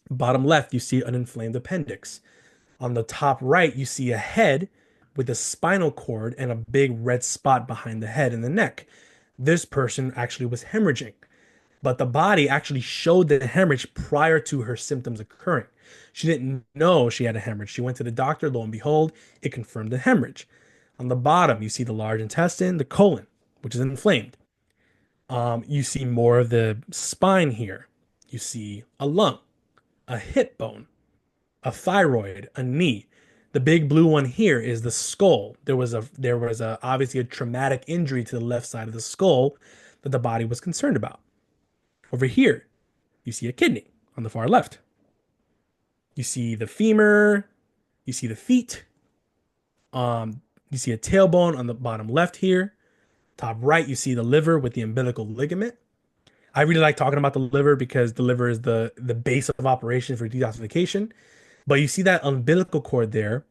Bottom left, you see an inflamed appendix. On the top right, you see a head with a spinal cord and a big red spot behind the head and the neck. This person actually was hemorrhaging, but the body actually showed the hemorrhage prior to her symptoms occurring. She didn't know she had a hemorrhage. She went to the doctor, lo and behold, it confirmed the hemorrhage. On the bottom, you see the large intestine, the colon, which is inflamed. You see more of the spine here. You see a lung, a hip bone, a thyroid, a knee. The big blue one here is the skull. There was a obviously a traumatic injury to the left side of the skull that the body was concerned about. Over here, you see a kidney on the far left. You see the femur, you see the feet, you see a tailbone on the bottom left here. Top right, you see the liver with the umbilical ligament. I really like talking about the liver because the liver is the base of operation for detoxification. But you see that umbilical cord there,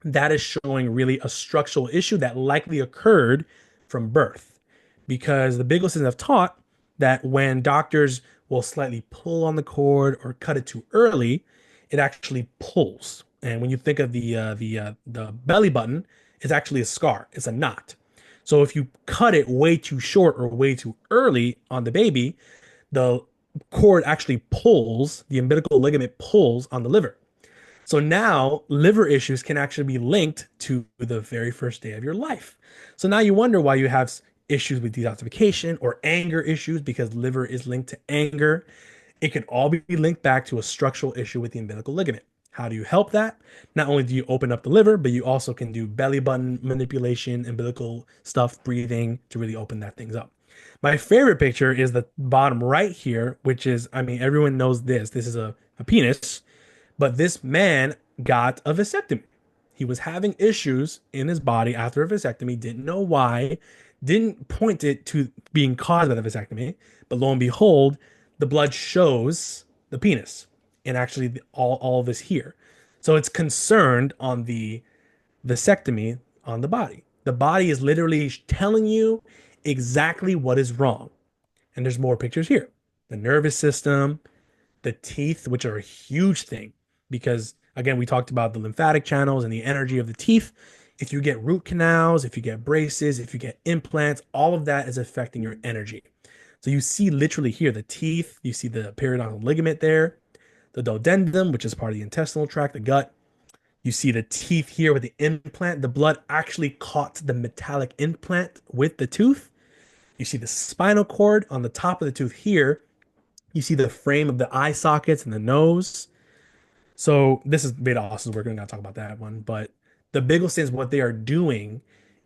that is showing really a structural issue that likely occurred from birth. Because the Bigelson have taught that when doctors will slightly pull on the cord or cut it too early, it actually pulls. And when you think of the belly button, it's actually a scar. It's a knot. So if you cut it way too short or way too early on the baby, the cord actually pulls, the umbilical ligament pulls on the liver. So now liver issues can actually be linked to the very first day of your life. So now you wonder why you have issues with detoxification or anger issues because liver is linked to anger. It could all be linked back to a structural issue with the umbilical ligament. How do you help that? Not only do you open up the liver, but you also can do belly button manipulation, umbilical stuff, breathing to really open that things up. My favorite picture is the bottom right here, which is, I mean, everyone knows this. This is a penis, but this man got a vasectomy. He was having issues in his body after a vasectomy, didn't know why, didn't point it to being caused by the vasectomy, but lo and behold, the blood shows the penis and actually all of this here. So it's concerned on the vasectomy on the body. The body is literally telling you exactly what is wrong. And there's more pictures here. The nervous system, the teeth, which are a huge thing because, again, we talked about the lymphatic channels and the energy of the teeth. If you get root canals, if you get braces, if you get implants, all of that is affecting your energy. So you see literally here the teeth, you see the periodontal ligament there, the duodenum, which is part of the intestinal tract, the gut. You see the teeth here with the implant. The blood actually caught the metallic implant with the tooth. You see the spinal cord on the top of the tooth here. You see the frame of the eye sockets and the nose. So this is Beta Austin's work. We're going to talk about that one. But the Bigglesons, what they are doing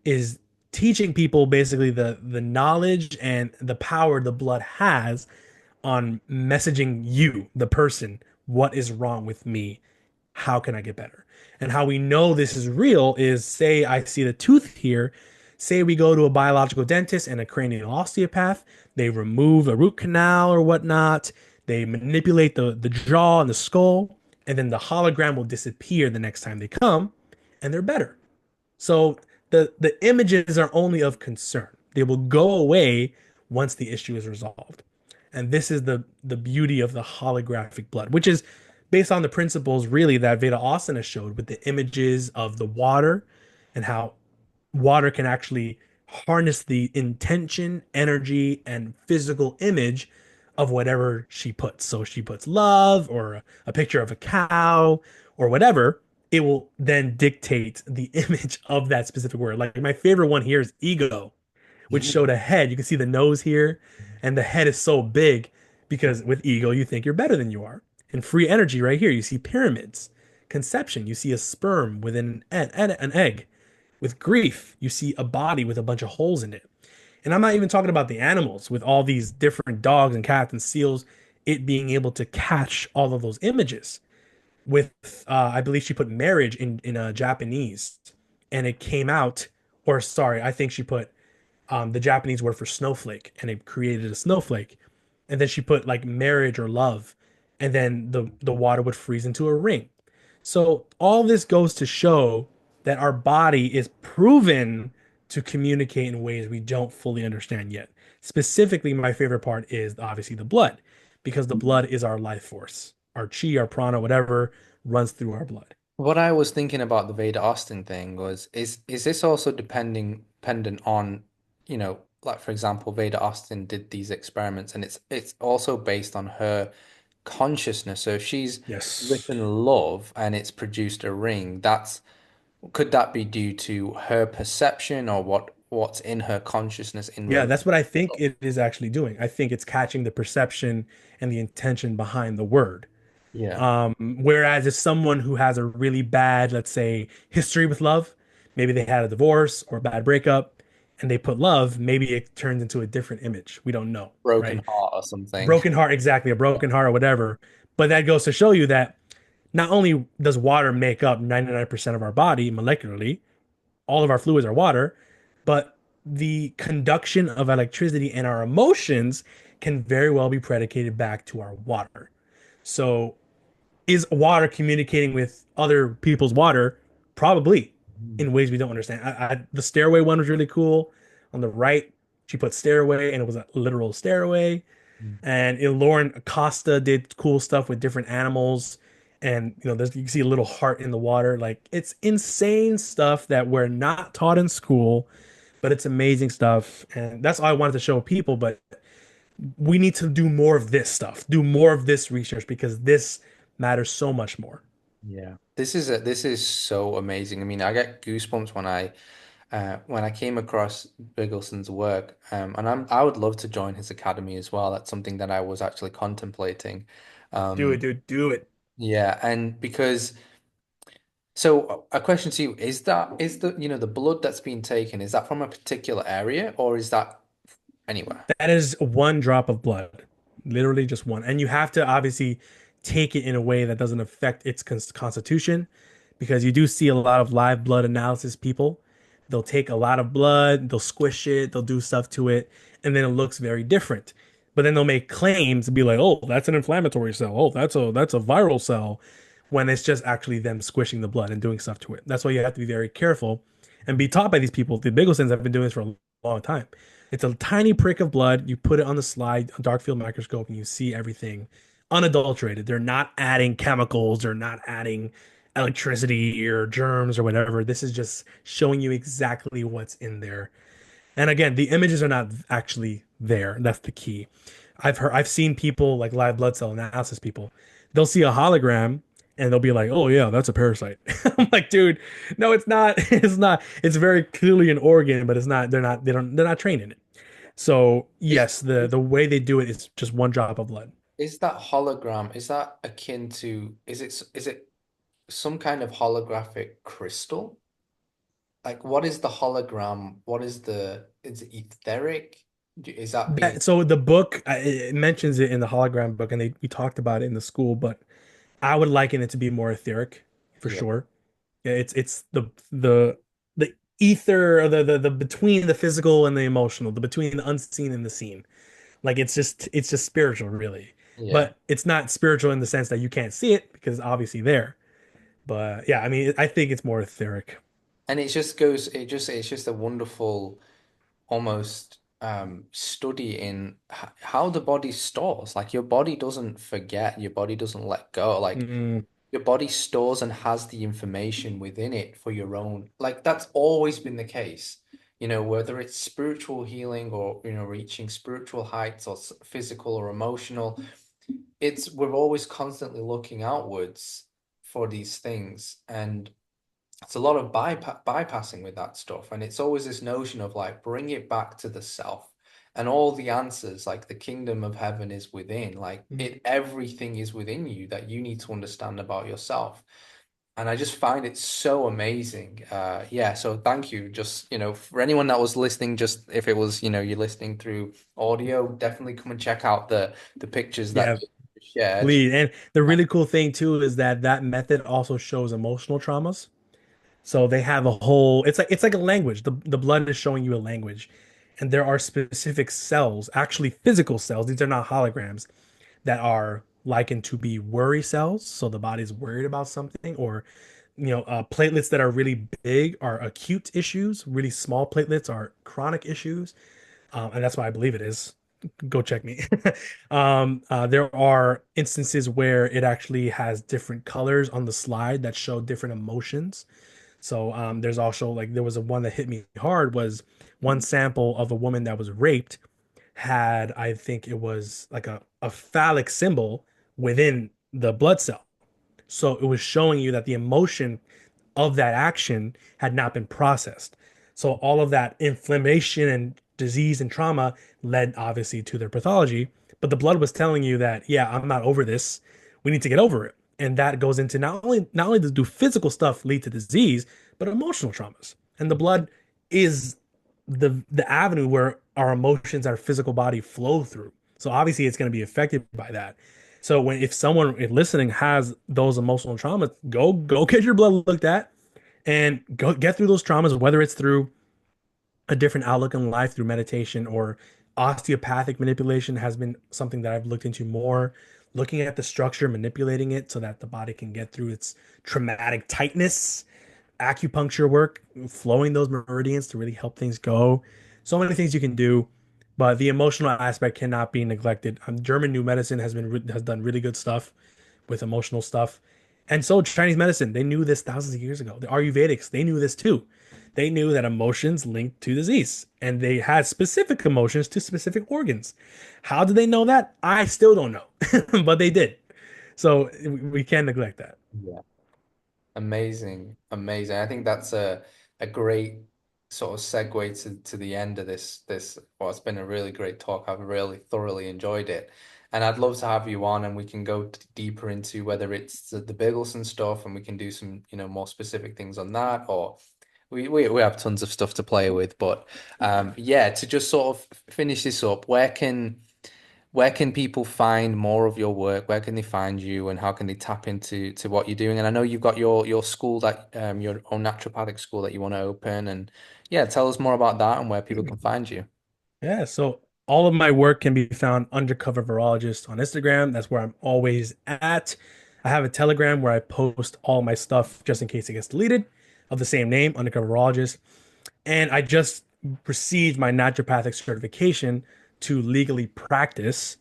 is teaching people basically the knowledge and the power the blood has on messaging you, the person, what is wrong with me? How can I get better? And how we know this is real is say I see the tooth here. Say we go to a biological dentist and a cranial osteopath. They remove a root canal or whatnot. They manipulate the jaw and the skull, and then the hologram will disappear the next time they come, and they're better. So the images are only of concern. They will go away once the issue is resolved. And this is the beauty of the holographic blood, which is based on the principles really that Veda Asana showed with the images of the water and how water can actually harness the intention, energy, and physical image of whatever she puts. So if she puts love or a picture of a cow or whatever, it will then dictate the image of that specific word. Like my favorite one here is ego, which showed a head. You can see the nose here, and the head is so big because with ego, you think you're better than you are. And free energy right here, you see pyramids. Conception, you see a sperm within an egg. With grief, you see a body with a bunch of holes in it. And I'm not even talking about the animals with all these different dogs and cats and seals, it being able to catch all of those images. With, I believe she put marriage in Japanese, and it came out, or sorry, I think she put the Japanese word for snowflake, and it created a snowflake. And then she put like marriage or love, and then the water would freeze into a ring. So all this goes to show that our body is proven to communicate in ways we don't fully understand yet. Specifically, my favorite part is obviously the blood, because the blood is our life force. Our chi, our prana, whatever runs through our blood. What I was thinking about the Veda Austin thing was is this also dependent on, like for example, Veda Austin did these experiments and it's also based on her consciousness. So if she's Yes. written love and it's produced a ring, could that be due to her perception or what's in her consciousness in Yeah, relation that's what I to think love? it is actually doing. I think it's catching the perception and the intention behind the word. Yeah. Whereas if someone who has a really bad, let's say, history with love, maybe they had a divorce or a bad breakup, and they put love, maybe it turns into a different image. We don't know, Broken right? heart or something. Broken heart, exactly, a broken heart or whatever. But that goes to show you that not only does water make up 99% of our body molecularly, all of our fluids are water, but the conduction of electricity and our emotions can very well be predicated back to our water. So is water communicating with other people's water? Probably Mm. in ways we don't understand. The stairway one was really cool. On the right, she put stairway, and it was a literal stairway. Mm. And Lauren Acosta did cool stuff with different animals. And there's you can see a little heart in the water. Like it's insane stuff that we're not taught in school, but it's amazing stuff. And that's all I wanted to show people. But we need to do more of this stuff, do more of this research because this matters so much more. Yeah. This is so amazing. I mean, I get goosebumps when I came across Biggleson's work, and I would love to join his academy as well. That's something that I was actually contemplating. Do it, Um, dude. Do it. yeah, and because so a question to you is the the blood that's being taken, is that from a particular area or is that anywhere? That is one drop of blood, literally just one. And you have to obviously take it in a way that doesn't affect its constitution, because you do see a lot of live blood analysis people. They'll take a lot of blood, they'll squish it, they'll do stuff to it, and then it looks very different. But then they'll make claims and be like, "Oh, that's an inflammatory cell. Oh, that's a viral cell," when it's just actually them squishing the blood and doing stuff to it. That's why you have to be very careful and be taught by these people. The Bigglesons have been doing this for a long time. It's a tiny prick of blood. You put it on the slide, a dark field microscope, and you see everything unadulterated. They're not adding chemicals, they're not adding electricity or germs or whatever. This is just showing you exactly what's in there. And again, the images are not actually there. That's the key. I've seen people like live blood cell analysis people. They'll see a hologram and they'll be like, "Oh yeah, that's a parasite." I'm like, "Dude, no, it's not. It's not. It's very clearly an organ, but it's not. They're not trained in it." So Is yes, the way they do it is just one drop of blood. is that hologram, is that akin to, is it some kind of holographic crystal? Like, what is the hologram? What is is it etheric? Is that being, So the book it mentions it in the hologram book, and we talked about it in the school, but I would liken it to be more etheric for yeah, sure. Yeah, it's the ether, or the between the physical and the emotional, the between the unseen and the seen. Like it's just spiritual, really. yeah. But it's not spiritual in the sense that you can't see it because it's obviously there. But yeah, I mean, I think it's more etheric. And it just goes, it's just a wonderful almost study in how the body stores. Like your body doesn't forget, your body doesn't let go. Like Mm, your body stores and has the information within it for your own. Like that's always been the case. Whether it's spiritual healing or, reaching spiritual heights or physical or emotional, we're always constantly looking outwards for these things. And it's a lot of bypassing with that stuff. And it's always this notion of like, bring it back to the self. And all the answers, like the kingdom of heaven is within, like everything is within you that you need to understand about yourself. And I just find it so amazing. Yeah, so thank you. Just, for anyone that was listening, just if it was, you're listening through audio, definitely come and check out the pictures that yeah, you shared. please. And the really cool thing too is that that method also shows emotional traumas. So they have a whole, it's like a language. The blood is showing you a language. And there are specific cells, actually physical cells. These are not holograms, that are likened to be worry cells. So the body's worried about something, or platelets that are really big are acute issues. Really small platelets are chronic issues, and that's why I believe it is. Go check me. There are instances where it actually has different colors on the slide that show different emotions. So there's also like there was a one that hit me hard was one sample of a woman that was raped had, I think it was like a phallic symbol within the blood cell. So it was showing you that the emotion of that action had not been processed. So all of that inflammation and disease and trauma led obviously to their pathology. But the blood was telling you that, yeah, I'm not over this. we need to get over it. And that goes into not only does do physical stuff lead to disease, but emotional traumas. And the blood is the avenue where our emotions, our physical body flow through. So obviously it's going to be affected by that. So if someone if listening has those emotional traumas, go get your blood looked at and go get through those traumas, whether it's through a different outlook on life through meditation or osteopathic manipulation has been something that I've looked into more, looking at the structure, manipulating it so that the body can get through its traumatic tightness, acupuncture work, flowing those meridians to really help things go. So many things you can do, but the emotional aspect cannot be neglected. German new medicine has done really good stuff with emotional stuff. And so Chinese medicine, they knew this thousands of years ago. The Ayurvedics, they knew this too. They knew that emotions linked to disease, and they had specific emotions to specific organs. How did they know that? I still don't know, but they did. So we can't neglect that. Yeah. Amazing, amazing. I think that's a great sort of segue to the end of this. Well, it's been a really great talk. I've really thoroughly enjoyed it, and I'd love to have you on, and we can go deeper into whether it's the Bigelson stuff, and we can do some more specific things on that, or we have tons of stuff to play with. But yeah, to just sort of finish this up, where can people find more of your work? Where can they find you, and how can they tap into what you're doing? And I know you've got your school that your own naturopathic school that you want to open, and yeah, tell us more about that and where people can find you. Yeah, so all of my work can be found Undercover Virologist on Instagram. That's where I'm always at. I have a Telegram where I post all my stuff just in case it gets deleted of the same name, Undercover Virologist. And I just received my naturopathic certification to legally practice.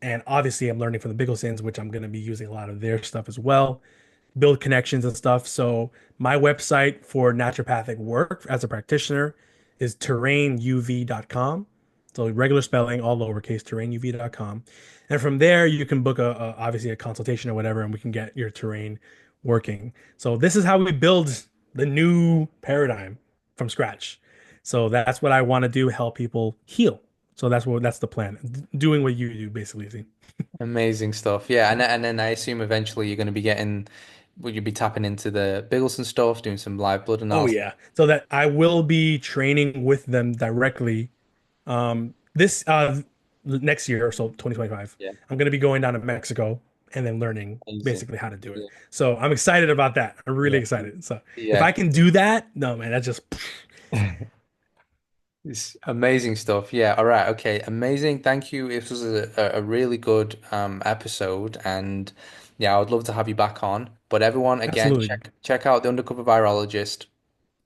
And obviously, I'm learning from the Bigglesons, which I'm going to be using a lot of their stuff as well, build connections and stuff. So, my website for naturopathic work as a practitioner is terrainuv.com. So, regular spelling, all lowercase, terrainuv.com. And from there, you can book obviously a consultation or whatever, and we can get your terrain working. So, this is how we build the new paradigm from scratch. So that's what I want to do, help people heal. So that's the plan. Doing what you do, basically. See. Amazing stuff. Yeah, and then I assume eventually you're going to be getting, will you be tapping into the Biggleson stuff, doing some live blood Oh analysis? yeah. So that I will be training with them directly. This next year, so 2025, Yeah, I'm gonna be going down to Mexico and then learning amazing. basically how to do it. Yeah, So I'm excited about that. I'm really yeah, excited. So if yeah. I can do that, no man, that's just It's amazing stuff. Yeah. All right. Okay. Amazing. Thank you. This was a really good episode, and yeah, I would love to have you back on. But everyone, again, absolutely. check out the Undercover Virologist.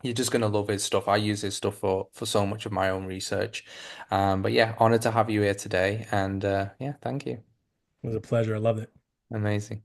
You're just gonna love his stuff. I use his stuff for so much of my own research. But yeah, honored to have you here today, and yeah, thank you. It was a pleasure. I loved it. Amazing.